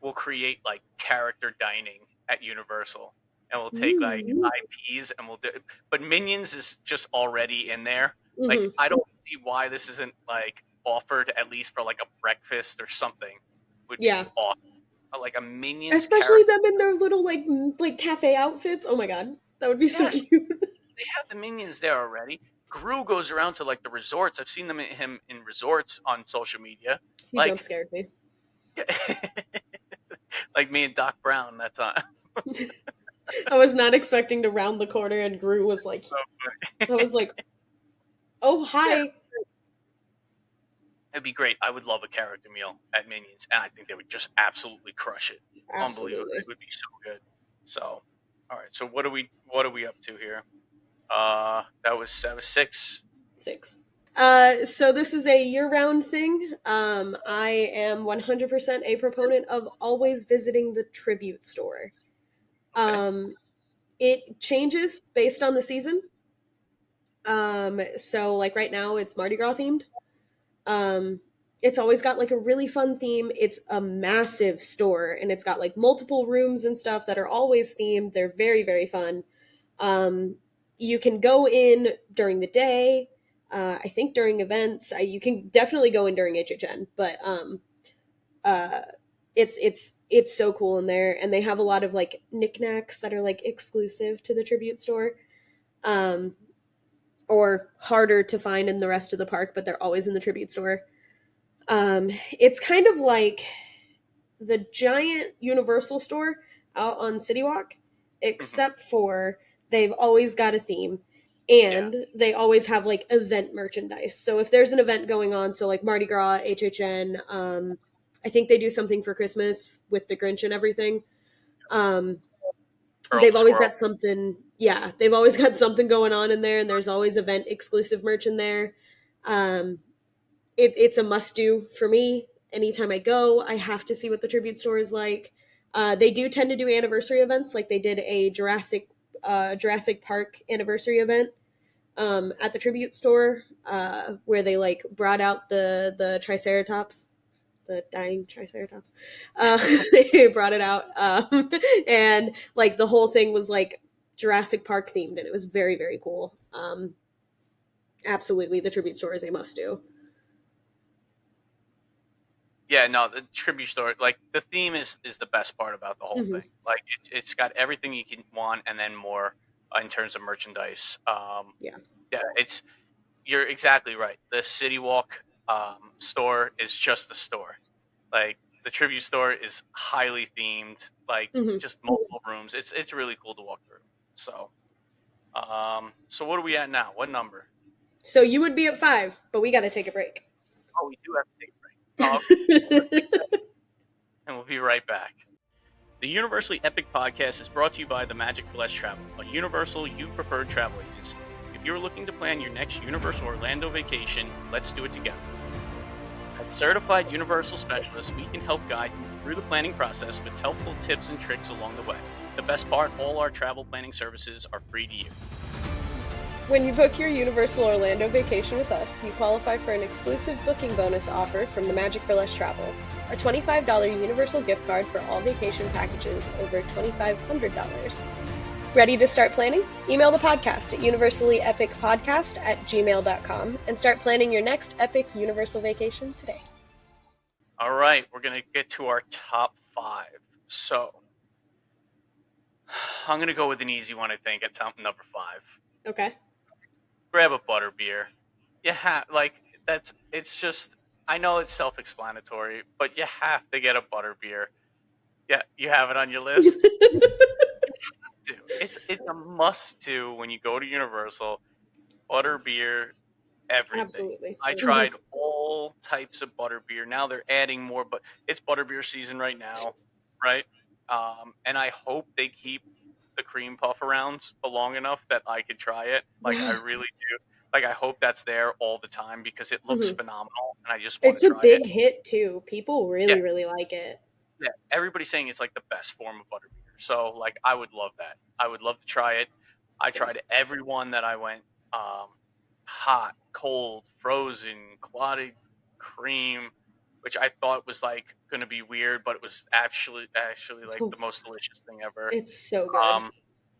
We'll create like character dining at Universal, and we'll take like Mm. IPs and we'll do. But Minions is just already in there. Like Hmm. I don't see why this isn't like offered at least for like a breakfast or something. Would be Yeah. awesome. Like a Minions Especially character. them in their little like cafe outfits. Oh my god. That would be so Yes, cute. they have the Minions there already. Gru goes around to like the resorts. I've seen him in resorts on social media. He jump Like, scared me. like me and Doc Brown. That's on. I was not expecting to round the corner and Gru was like So I was like, "Oh, yeah, hi." it'd be great. I would love a character meal at Minions, and I think they would just absolutely crush it. Unbelievable. It Absolutely. would be so good. So, all right. So what are we up to here? That was 6. 6. So this is a year-round thing. I am 100% a proponent of always visiting the tribute store. Okay. Um, it changes based on the season. So like right now it's Mardi Gras themed. Um, it's always got like a really fun theme. It's a massive store and it's got like multiple rooms and stuff that are always themed. They're very, very fun. Um, you can go in during the day. I think during events, you can definitely go in during HHN, but uh, it's so cool in there, and they have a lot of like knickknacks that are like exclusive to the tribute store, um, or harder to find in the rest of the park, but they're always in the tribute store. It's kind of like the giant Universal store out on City Walk, Hmm. except for they've always got a theme Yeah. and they always have like event merchandise. So if there's an event going on, so like Mardi Gras, HHN, I think they do something for Christmas with the Grinch and everything. Um, Earl they've the always Squirrel. got something, yeah, they've always got something going on in there, and there's always event exclusive merch in there. Um, it's a must do for me. Anytime I go, I have to see what the tribute store is like. They do tend to do anniversary events, like they did a Jurassic Park anniversary event at the tribute store, where they like brought out the Triceratops, the dying Triceratops. They brought it out, and like the whole thing was like Jurassic Park themed, and it was very very cool. Absolutely, the tribute store is a must do. Yeah, no, the tribute store, like the theme is the best part about the whole Hmm. thing. Like it's got everything you can want and then more in terms of merchandise. Yeah. Yeah, you're exactly right. The City Walk store is just the store. Like the tribute store is highly themed, like Hmm. just multiple rooms. It's really cool to walk through. So, so what are we at now? What number? So you would be at 5, but we got to take a break. Oh, we do have to take a break. Oh, okay. Well, let's take that, and we'll be right back. The Universally Epic Podcast is brought to you by the Magic for Less Travel, a Universal you preferred travel agency. If you're looking to plan your next Universal Orlando vacation, let's do it together. As certified Universal specialists, we can help guide you through the planning process with helpful tips and tricks along the way. The best part, all our travel planning services are free to you. When you book your Universal Orlando vacation with us, you qualify for an exclusive booking bonus offer from the Magic for Less Travel, a $25 Universal gift card for all vacation packages over $2,500. Ready to start planning? Email the podcast at universallyepicpodcast@gmail.com and start planning your next epic Universal vacation today. All right, we're going to get to our top 5. So, I'm going to go with an easy one, I think, at top number 5. Okay. Grab a butterbeer. It's just, I know it's self-explanatory, but you have to get a butterbeer. Yeah, you have it on your list? Dude, it's a must-do when you go to Universal. Butterbeer, everything. Absolutely. I tried all types of butterbeer. Now they're adding more, but it's butterbeer season right now, right? And I hope they keep the cream puff around long enough that I could try it. Like, I really do. Like, I hope that's there all the time because it looks phenomenal, and I just want It's to a try it. big hit too. People Yeah, really, really like it. yeah. Everybody's saying it's like the best form of butterbeer. So, like, I would love that. I would love to try it. I tried every one that I went. Hot, cold, frozen, clotted cream, which I thought was like going to be weird, but it was actually like the most delicious thing ever. It's so good.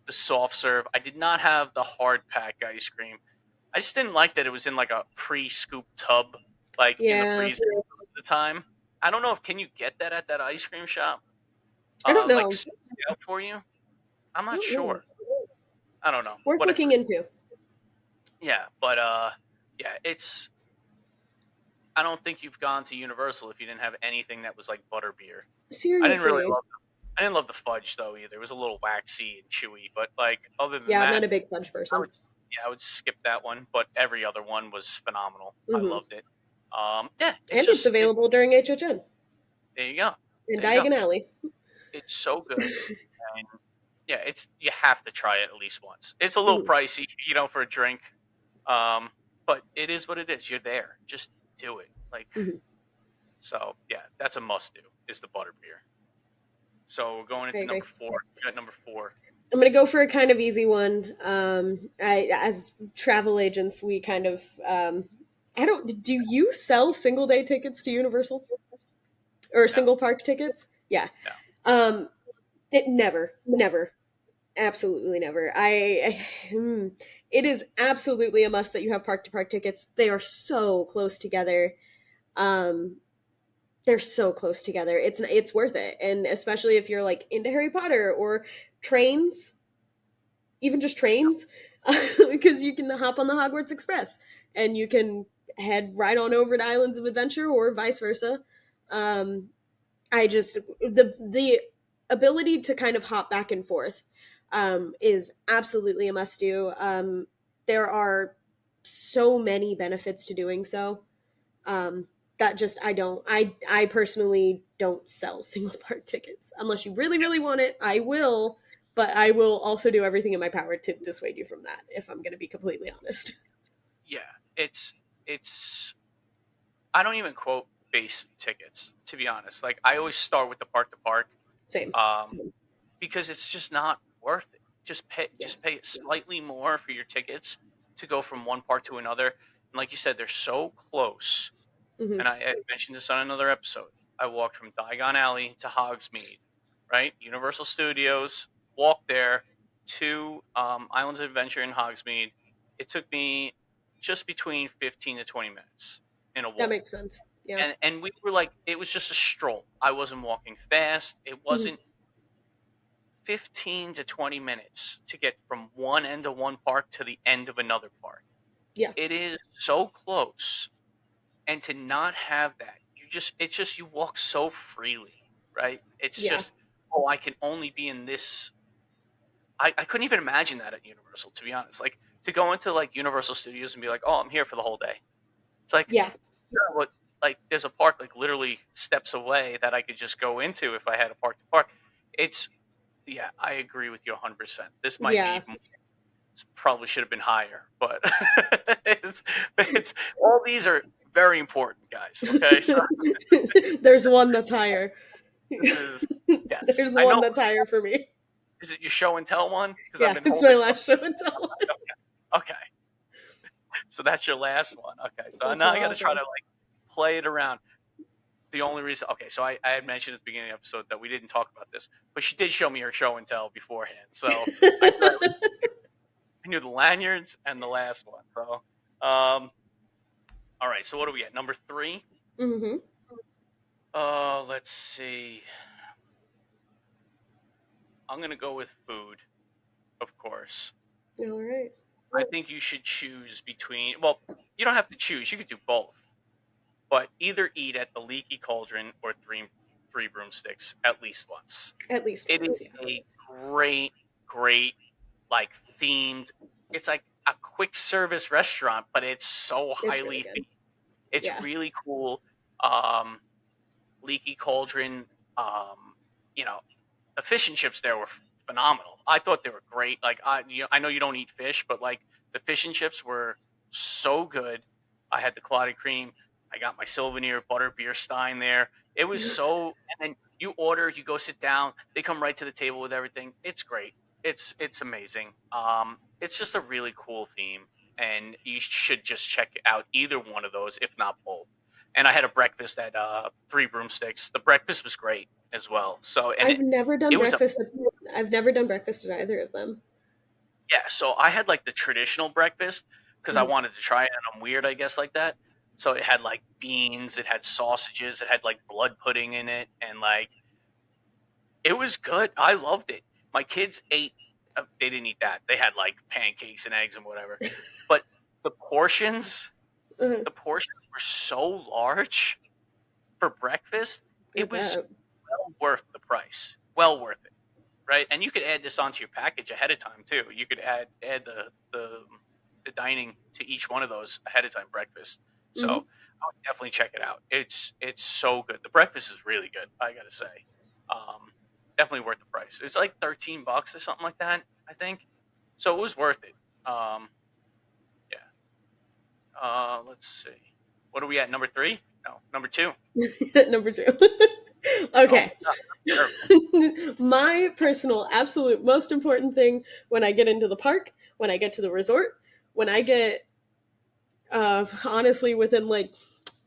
The soft serve. I did not have the hard pack ice cream. I just didn't like that it was in like a pre-scoop tub, like in the Yeah. freezer most of the time. I don't know if can you get that at that ice cream shop, I don't like know. scooped out for you. I'm I not don't know. sure. I don't know. Worth Whatever. looking into. Yeah, but yeah, it's. I don't think you've gone to Universal if you didn't have anything that was like butterbeer. I didn't really Seriously. love. I didn't love the fudge though either. It was a little waxy and chewy, but like other than Yeah, I'm not that, a big fudge I person. would I would skip that one. But every other one was phenomenal. I Hmm. loved it. Yeah, And it's available during HHN there you go, in there you go. Diagon Alley. It's so good, and yeah, it's you have to try it at least once. It's a little Mhm. pricey, for a drink, but it is what it is. You're there, just do it. Like Mhm. so, yeah, that's a must do. Is the butterbeer. So we're going I into agree. number 4. We got number 4. I'm gonna go for a kind of easy one. As travel agents, we kind of I don't. Do you sell single day tickets to Universal or No, single park tickets? Yeah. no. Um, it never, absolutely never. It is absolutely a must that you have park to park tickets. They are so close together. Um, they're so close together. It's worth it, and especially if you're like into Harry Potter or trains, even just There you go. trains, because you can hop on the Hogwarts Express and you can head right on over to Islands of Adventure or vice versa. Um, I just the ability to kind of hop back and forth is absolutely a must do. There are so many benefits to doing so. Um, that just I personally don't sell single park tickets unless you really really want it. I will, but I will also do everything in my power to dissuade you from that. If I'm going to be completely honest. Yeah, it's. I don't even quote base tickets to be honest. Like I always start with the park to park, Same. um, Same. because it's just not worth it. Yeah. Just pay slightly more for your tickets to go from one park to another. And like you said, they're so close. Hmm. And I mentioned this on another episode. I walked from Diagon Alley to Hogsmeade, right? Universal Studios. Walked there to Islands of Adventure in Hogsmeade. It took me just between 15 to 20 minutes in a That walk. makes sense. Yeah. And we were like, it was just a stroll. I wasn't walking fast. It Hmm. wasn't 15 to 20 minutes to get from one end of one park to the end of another park. Yeah. It is so close, and to not have that, it's just you walk so freely, right? It's Yeah. just, oh, I can only be in this. I couldn't even imagine that at Universal, to be honest. Like to go into like Universal Studios and be like, oh, I'm here for the whole day. It's like, Yeah. you know what? Like, there's a park like literally steps away that I could just go into if I had a park to park. It's Yeah, I agree with you 100%. This might be Yeah. even, this probably should have been higher, but it's all these are very important, guys. Okay, so There's one that's higher. this is yes, There's I one know. that's higher for me. Is it your show and tell one? Because I've Yeah, been it's my holding. last show and tell one. Okay, so that's your last one. Okay, so That's now my I got to last try to one. like play it around. The only reason, okay, so I had mentioned at the beginning of the episode that we didn't talk about this, but she did show me her show and tell beforehand, so I knew, I knew the lanyards and the last one. So, all right, so what are we at? Number three? Mm-hmm. Let's see. I'm gonna go with food, of course. All right. I think you should choose between. Well, you don't have to choose. You could do both, but either eat at the Leaky Cauldron or Three Broomsticks at least once. At least It once, is yeah. a great, like themed. It's like a quick service restaurant, but it's so It's really highly good. themed. It's Yeah. really cool. Um, Leaky Cauldron. Um, you know, the fish and chips there were phenomenal. I thought they were great. Like I know you don't eat fish, but like the fish and chips were so good. I had the clotted cream. I got my Sylvanir butter beer stein there. It was so, and then you order, you go sit down. They come right to the table with everything. It's great. It's amazing. It's just a really cool theme, and you should just check out either one of those, if not both. And I had a breakfast at Three Broomsticks. The breakfast was great as well. So, and I've never done it was a breakfast. I've never done breakfast at either of them. yeah. So I had like the traditional breakfast because I Mhm. wanted to try it, and I'm weird, I guess, like that. So it had like beans, it had sausages, it had like blood pudding in it, and like it was good. I loved it. My kids ate. They didn't eat that. They had like pancakes and eggs and whatever. But the portions, Uh, the portions were so large for breakfast. I It was bet. well worth the price. Well worth it. Right? And you could add this onto your package ahead of time too. You could add the dining to each one of those ahead of time breakfast. So Hmm. I would definitely check it out. It's so good. The breakfast is really good. I gotta say, um, definitely worth the price. It's like $13 or something like that. I think. So it was worth it. Yeah. Let's see. What are we at? Number three? No, number two. Number two. Oh my Okay. god, terrible. My personal absolute most important thing when I get into the park, when I get to the resort, when I get honestly within like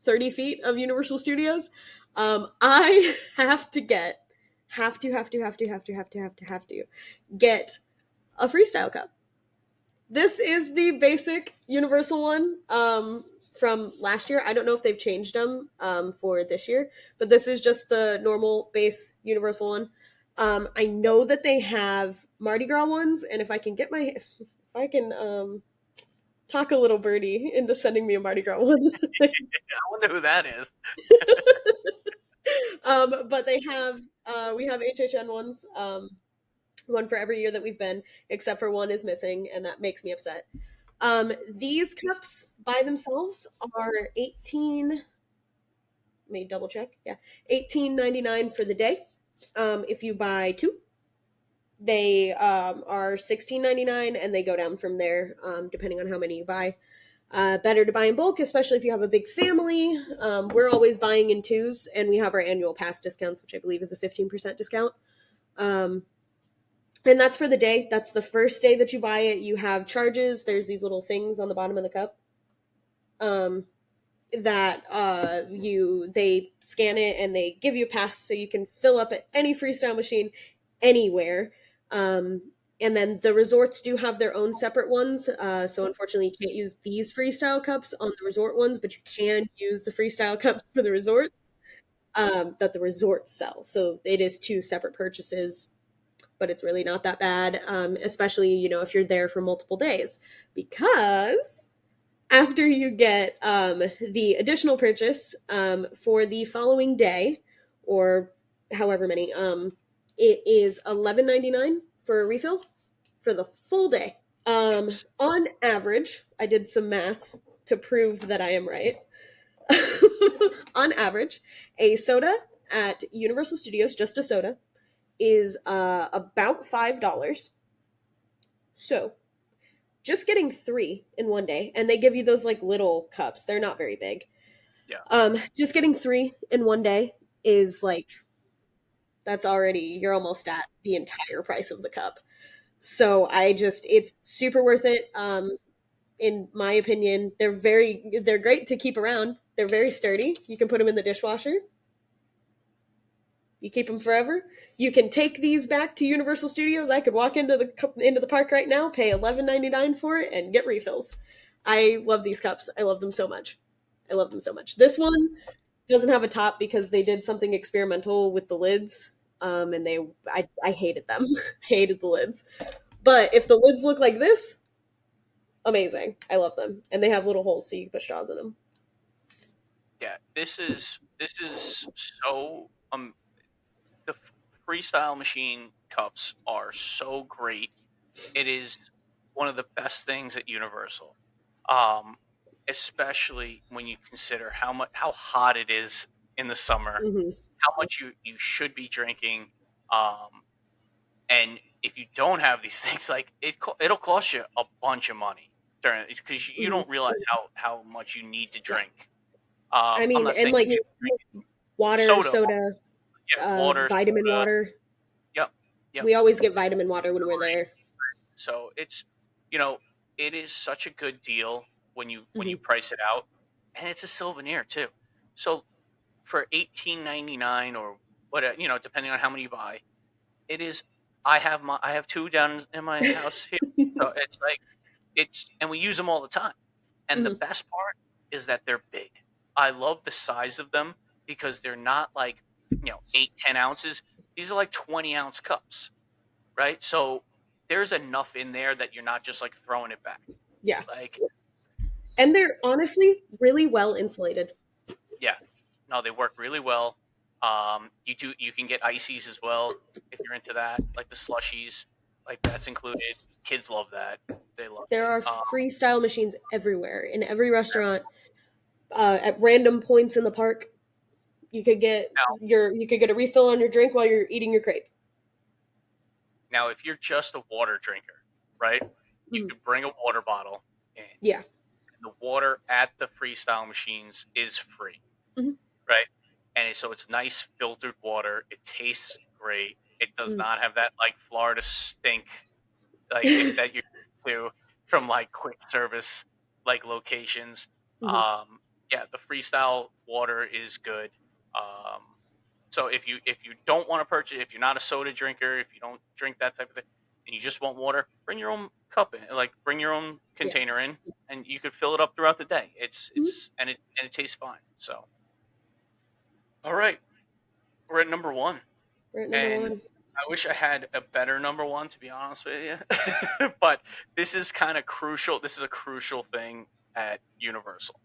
30 feet of Universal Studios, I have to get have to get a freestyle cup. This is the basic Universal one from last year. I don't know if they've changed them for this year, but this is just the normal base Universal one. I know that they have Mardi Gras ones, and if I can talk a little birdie into sending me a Mardi Gras one. I wonder who that is. But they have we have HHN ones, one for every year that we've been, except for one is missing, and that makes me upset. These cups by themselves are 18. Let me double check. Yeah, 18.99 for the day. If you buy two, they are 16.99, and they go down from there depending on how many you buy. Better to buy in bulk, especially if you have a big family. We're always buying in twos, and we have our annual pass discounts, which I believe is a 15% discount. Um, and that's for the day. That's the first day that you buy it. You have charges. There's these little things on the bottom of the cup. Um, that you they scan it and they give you a pass so you can fill up at any freestyle machine anywhere. Um, and then the resorts do have their own separate ones. So unfortunately, you can't use these freestyle cups on the resort ones, but you can use the freestyle cups for the resorts that the resorts sell. So it is two separate purchases, but it's really not that bad, especially if you're there for multiple days, because after you get the additional purchase for the following day, or however many, it is $11.99 for a refill for the full day. It's On average, I did some math to prove that I am right. On average, a soda at Universal Studios, just a soda, is about $5. So just getting three in one day, and they give you those like little cups. They're not very big. yeah, Just getting three in one day is like that's already you're almost at the entire price of the cup. So it's super worth it. In my opinion, they're great to keep around. They're very sturdy. You can put them in the dishwasher. You keep them forever. You can take these back to Universal Studios. I could walk into the park right now, pay $11.99 for it, and get refills. I love these cups. I love them so much. I love them so much. This one doesn't have a top because they did something experimental with the lids, and I hated them. I hated the lids. But if the lids look like this, amazing. I love them, and they have little holes so you can put straws in them. yeah. This is so the freestyle machine cups are so great. It is one of the best things at Universal, um, especially when you consider how hot it is in the summer, Hmm. how much you should be drinking, um, and if you don't have these things, like it'll cost you a bunch of money during because you Hmm. don't realize how much you need to Yeah, drink. I I'm mean, not and saying you like should drink water, soda. soda, Yeah, water, vitamin soda. water. Yep, yep. We always get vitamin water when we're there. So you know, it is such a good deal when you Hmm. price it out, and it's a souvenir too. So for 18.99 or what, depending on how many you buy, it is. I have two down in my house here, so it's like and we use them all the time. And the Hmm. best part is that they're big. I love the size of them because they're not like 8-10 ounces. These are like 20-ounce cups, right? So there's enough in there that you're not just like throwing it back. Yeah, Like, and they're honestly really well insulated. yeah, no, they work really well. You can get ices as well if you're into that, like the slushies, like that's included. Kids love that. They love There it. are freestyle machines everywhere in every restaurant, at random points in the park. Now, You could get a refill on your drink while you're eating your crepe. now, if you're just a water drinker, right? You Mhm. could bring a water bottle in. Yeah. The water at the freestyle machines is free, Hmm. right? And so it's nice filtered water. It tastes great. It does Hmm. not have that like Florida stink like that you're used to from like quick service like locations. Hmm. Um, yeah, the freestyle water is good. Um, so if you don't want to purchase, if you're not a soda drinker, if you don't drink that type of thing, and you just want water, bring your own cup in, like bring your own Yeah. container in, and you could fill it up throughout the day. Mhm. It tastes fine. So all right, we're at number one, We're at number and one. I wish I had a better number one to be honest with you, but this is kind of crucial. This is a crucial thing at Universal.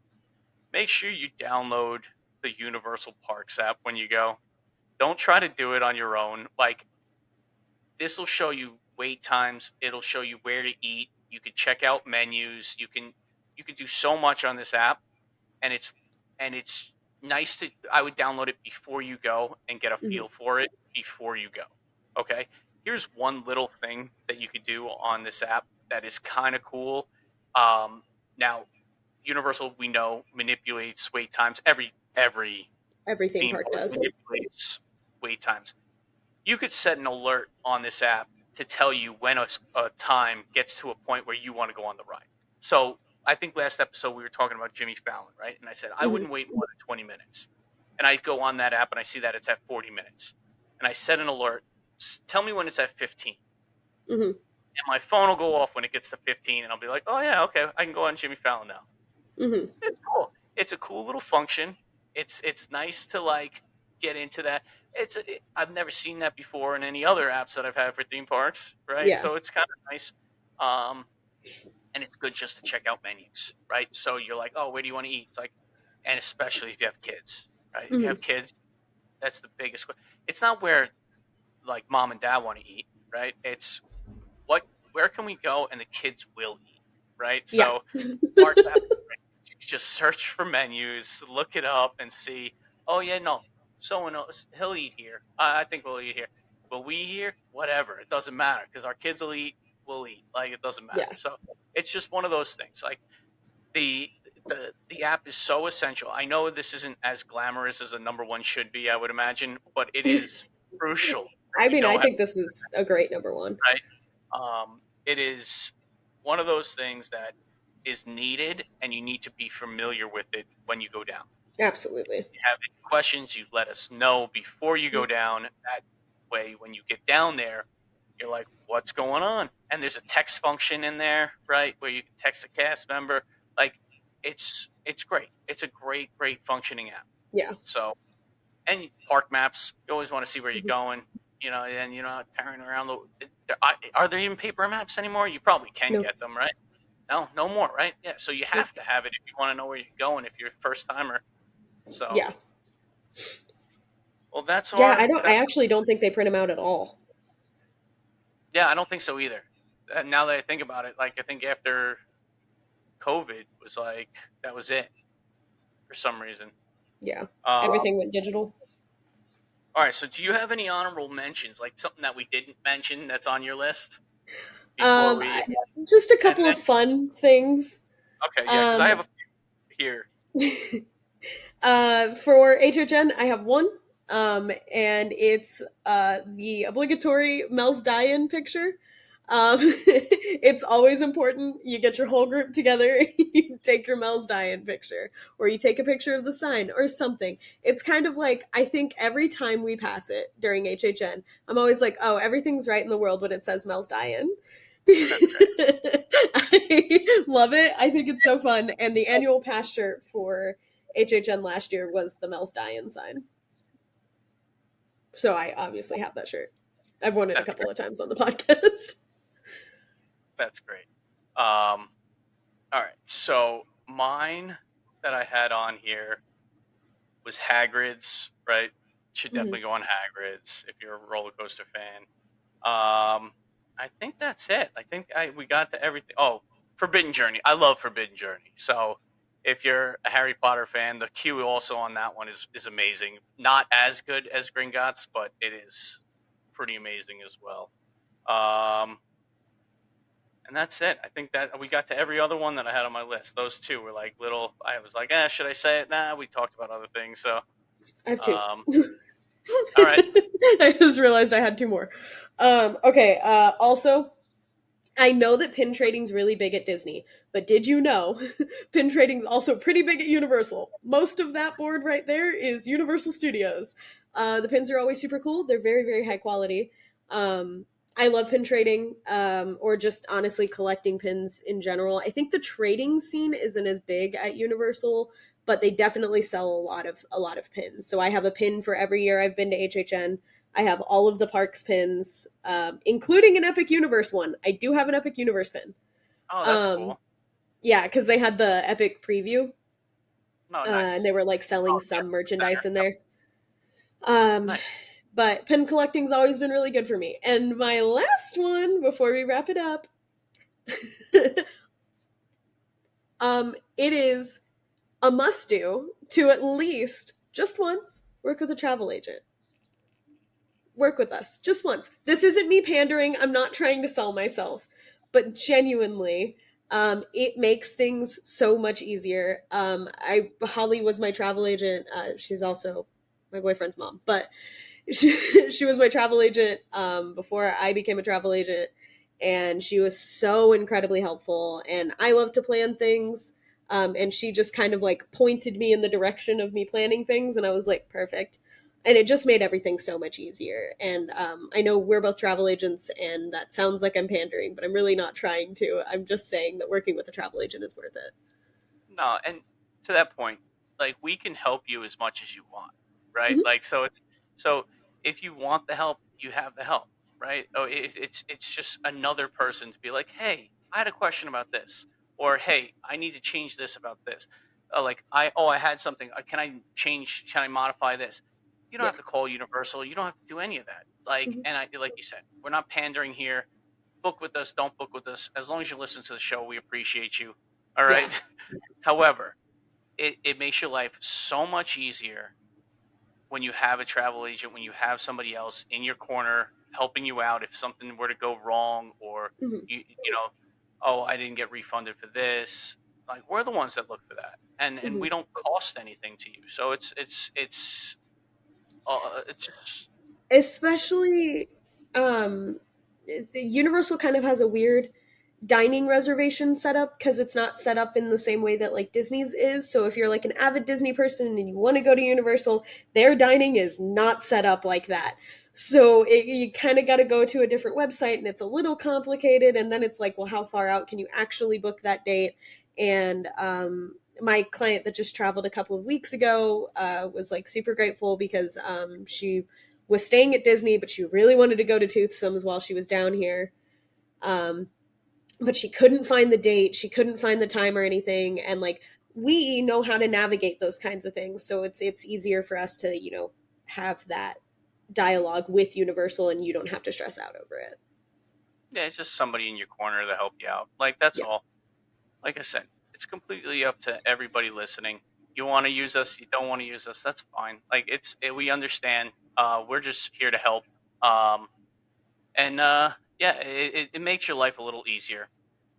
Make sure you download the Universal Parks app when you go. Don't try to do it on your own. Like this will show you wait times. It'll show you where to eat. You can check out menus. You can do so much on this app, and it's nice to. I would download it before you go and get a Hmm. feel for it before you go. Okay. Here's one little thing that you could do on this app that is kind of cool. Now, Universal, we know, manipulates wait times. Every Every theme theme park park does. manipulates wait times. You could set an alert on this app to tell you when a time gets to a point where you want to go on the ride. So I think last episode we were talking about Jimmy Fallon, right? And I said I Hmm. wouldn't wait more than 20 minutes. And I go on that app and I see that it's at 40 minutes. And I set an alert. Tell me when it's at 15. Hmm. And my phone will go off when it gets to 15. And I'll be like, oh, yeah, okay. I can go on Jimmy Fallon now. Hmm. It's cool. It's a cool little function. It's nice to like get into that. I've never seen that before in any other apps that I've had for theme parks, right? Yeah. So it's kind of nice, um, and it's good just to check out menus, right? So you're like, oh, where do you want to eat? It's like, and especially if you have kids, right? If you Hmm. have kids, that's the biggest. It's not where like mom and dad want to eat, right? It's what where can we go and the kids will eat, right? Yeah. So Mark, you just search for menus, look it up, and see. Oh yeah, no, someone else he'll eat here. I think we'll eat here. Will we eat here? Whatever, it doesn't matter because our kids will eat. We'll eat. Like it doesn't matter. Yeah. So it's just one of those things. Like the the app is so essential. I know this isn't as glamorous as a number one should be, I would imagine, but it is crucial I that you mean, know I how, think this is a great number one. right? It is one of those things that is needed, and you need to be familiar with it when you go down. Absolutely. If you have any questions, you let us know before you go down. That way, when you get down there, you're like, what's going on? And there's a text function in there, right, where you can text a cast member. Like, it's great. It's a great functioning app. Yeah. So, and park maps, you always want to see where you're Mhm. going. And you're not carrying around Are there even paper maps anymore? You probably can No. get them, right? No, no more, right? Yeah. So you Nope. have to have it if you want to know where you're going if you're a first timer. So, Yeah. well, that's Yeah, our I that's actually don't think they print them out at all. yeah. I don't think so either. Now that I think about it, like I think after COVID was like that was it for some reason. Yeah. Um, Everything went digital. all right. So, do you have any honorable mentions, like something that we didn't mention that's on your list before we I, just a and couple then of fun things. okay, yeah, because I Um, have a few here. for HHN, I have one, and it's the obligatory Mel's die-in picture. It's always important. You get your whole group together, you take your Mel's die-in picture, or you take a picture of the sign or something. It's kind of like I think every time we pass it during HHN, I'm always like, oh, everything's right in the world when it says Mel's die-in. That's great. I love it. I think it's so fun. And the annual pass shirt for HHN last year was the Mel's die-in sign. So I obviously have that shirt. I've worn it a That's couple great. of times on the podcast. That's great. Um, all right. So mine that I had on here was Hagrid's. Right, should Mhm. definitely go on Hagrid's if you're a roller coaster fan. I think that's it. I think we got to everything. Oh, Forbidden Journey. I love Forbidden Journey. So if you're a Harry Potter fan, the queue also on that one is amazing. Not as good as Gringotts, but it is pretty amazing as well. Um, and that's it. I think that we got to every other one that I had on my list. Those two were like little. I was like, should I say it? Nah, we talked about other things. So, I have two. um, all right. I just realized I had two more. Okay. Also, I know that pin trading's really big at Disney, but did you know pin trading's also pretty big at Universal? Most of that board right there is Universal Studios. The pins are always super cool. They're very, very high quality. Um, I love pin trading, or just honestly collecting pins in general. I think the trading scene isn't as big at Universal, but they definitely sell a lot of pins. So I have a pin for every year I've been to HHN. I have all of the parks pins, including an Epic Universe one. I do have an Epic Universe pin. Oh, that's Um, cool. yeah, because they had the Epic preview, No, and nice. they were like selling Oh, yeah, some center. merchandise in Yep, there. Um, nice. but pin collecting's always been really good for me. And my last one before we wrap it up, it is a must do to at least just once work with a travel agent. Work with us just once. This isn't me pandering. I'm not trying to sell myself, but genuinely, it makes things so much easier. Holly was my travel agent. She's also my boyfriend's mom, but she was my travel agent before I became a travel agent, and she was so incredibly helpful. And I love to plan things. And she just kind of like pointed me in the direction of me planning things, and I was like, perfect. And it just made everything so much easier. And I know we're both travel agents, and that sounds like I'm pandering, but I'm really not trying to. I'm just saying that working with a travel agent is worth it. No, and to that point, like we can help you as much as you want, right? Mm-hmm. Like so if you want the help, you have the help, right? Oh, it's just another person to be like, hey, I had a question about this, or hey, I need to change this about this. Like I had something. Can I change? Can I modify this? You don't Yeah. have to call Universal. You don't have to do any of that. Like Mm-hmm. and I like you said, we're not pandering here. book with us, don't book with us. As long as you listen to the show, we appreciate you. All right. Yeah. However, it makes your life so much easier when you have a travel agent, when you have somebody else in your corner helping you out if something were to go wrong, or Mhm. you know, oh, I didn't get refunded for this. Like, we're the ones that look for that, and Mhm. we don't cost anything to you. So it's just Especially, Universal kind of has a weird dining reservation setup because it's not set up in the same way that like Disney's is. So if you're like an avid Disney person and you want to go to Universal, their dining is not set up like that. So you kind of got to go to a different website and it's a little complicated. And then it's like, well, how far out can you actually book that date? And my client that just traveled a couple of weeks ago was like super grateful because she was staying at Disney, but she really wanted to go to Toothsome's while she was down here. Um, but she couldn't find the date, she couldn't find the time or anything, and like we know how to navigate those kinds of things, so it's easier for us to have that dialogue with Universal, and you don't have to stress out over it. yeah, it's just somebody in your corner to help you out. Like, that's Yeah. all. Like I said, it's completely up to everybody listening. You want to use us, you don't want to use us, that's fine. Like, we understand. We're just here to help. Um, and yeah, it makes your life a little easier.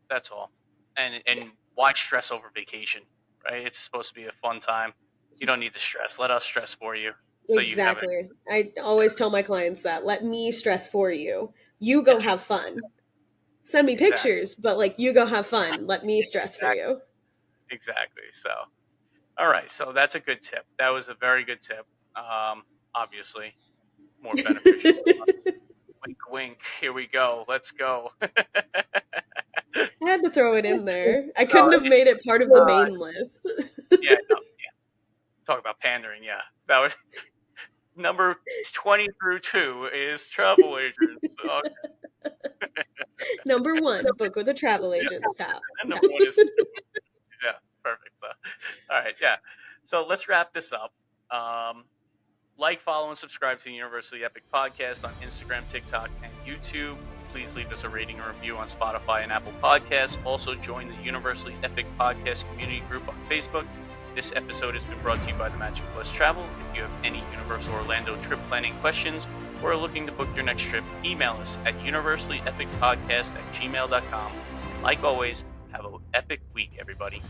That's all. Yeah. And why stress over vacation, right? It's supposed to be a fun time. You don't need to stress. Let us stress for you, so you have it. Exactly. I always tell my clients that, let me stress for you, you Yeah, go have fun, send me exactly, pictures, but like you go have fun, let me stress for exactly, you. exactly. So, all right. So that's a good tip. That was a very good tip. Obviously, more beneficial. Wink, wink. Here we go. Let's go. I had to throw it in there, I No, couldn't have made it part of the main list. yeah, no, talk about pandering. Yeah, that would number 20 through 2 is travel agents. Okay. Number one, book with a travel Yeah, agent. Stop. and number one is yeah, perfect. So, all right, yeah. So let's wrap this up. Um, like, follow, and subscribe to the Universally Epic Podcast on Instagram, TikTok, and YouTube. Please leave us a rating or review on Spotify and Apple Podcasts. Also, join the Universally Epic Podcast community group on Facebook. This episode has been brought to you by the Magic Plus Travel. If you have any Universal Orlando trip planning questions or are looking to book your next trip, email us at universallyepicpodcast@gmail.com. Like always, have an epic week, everybody.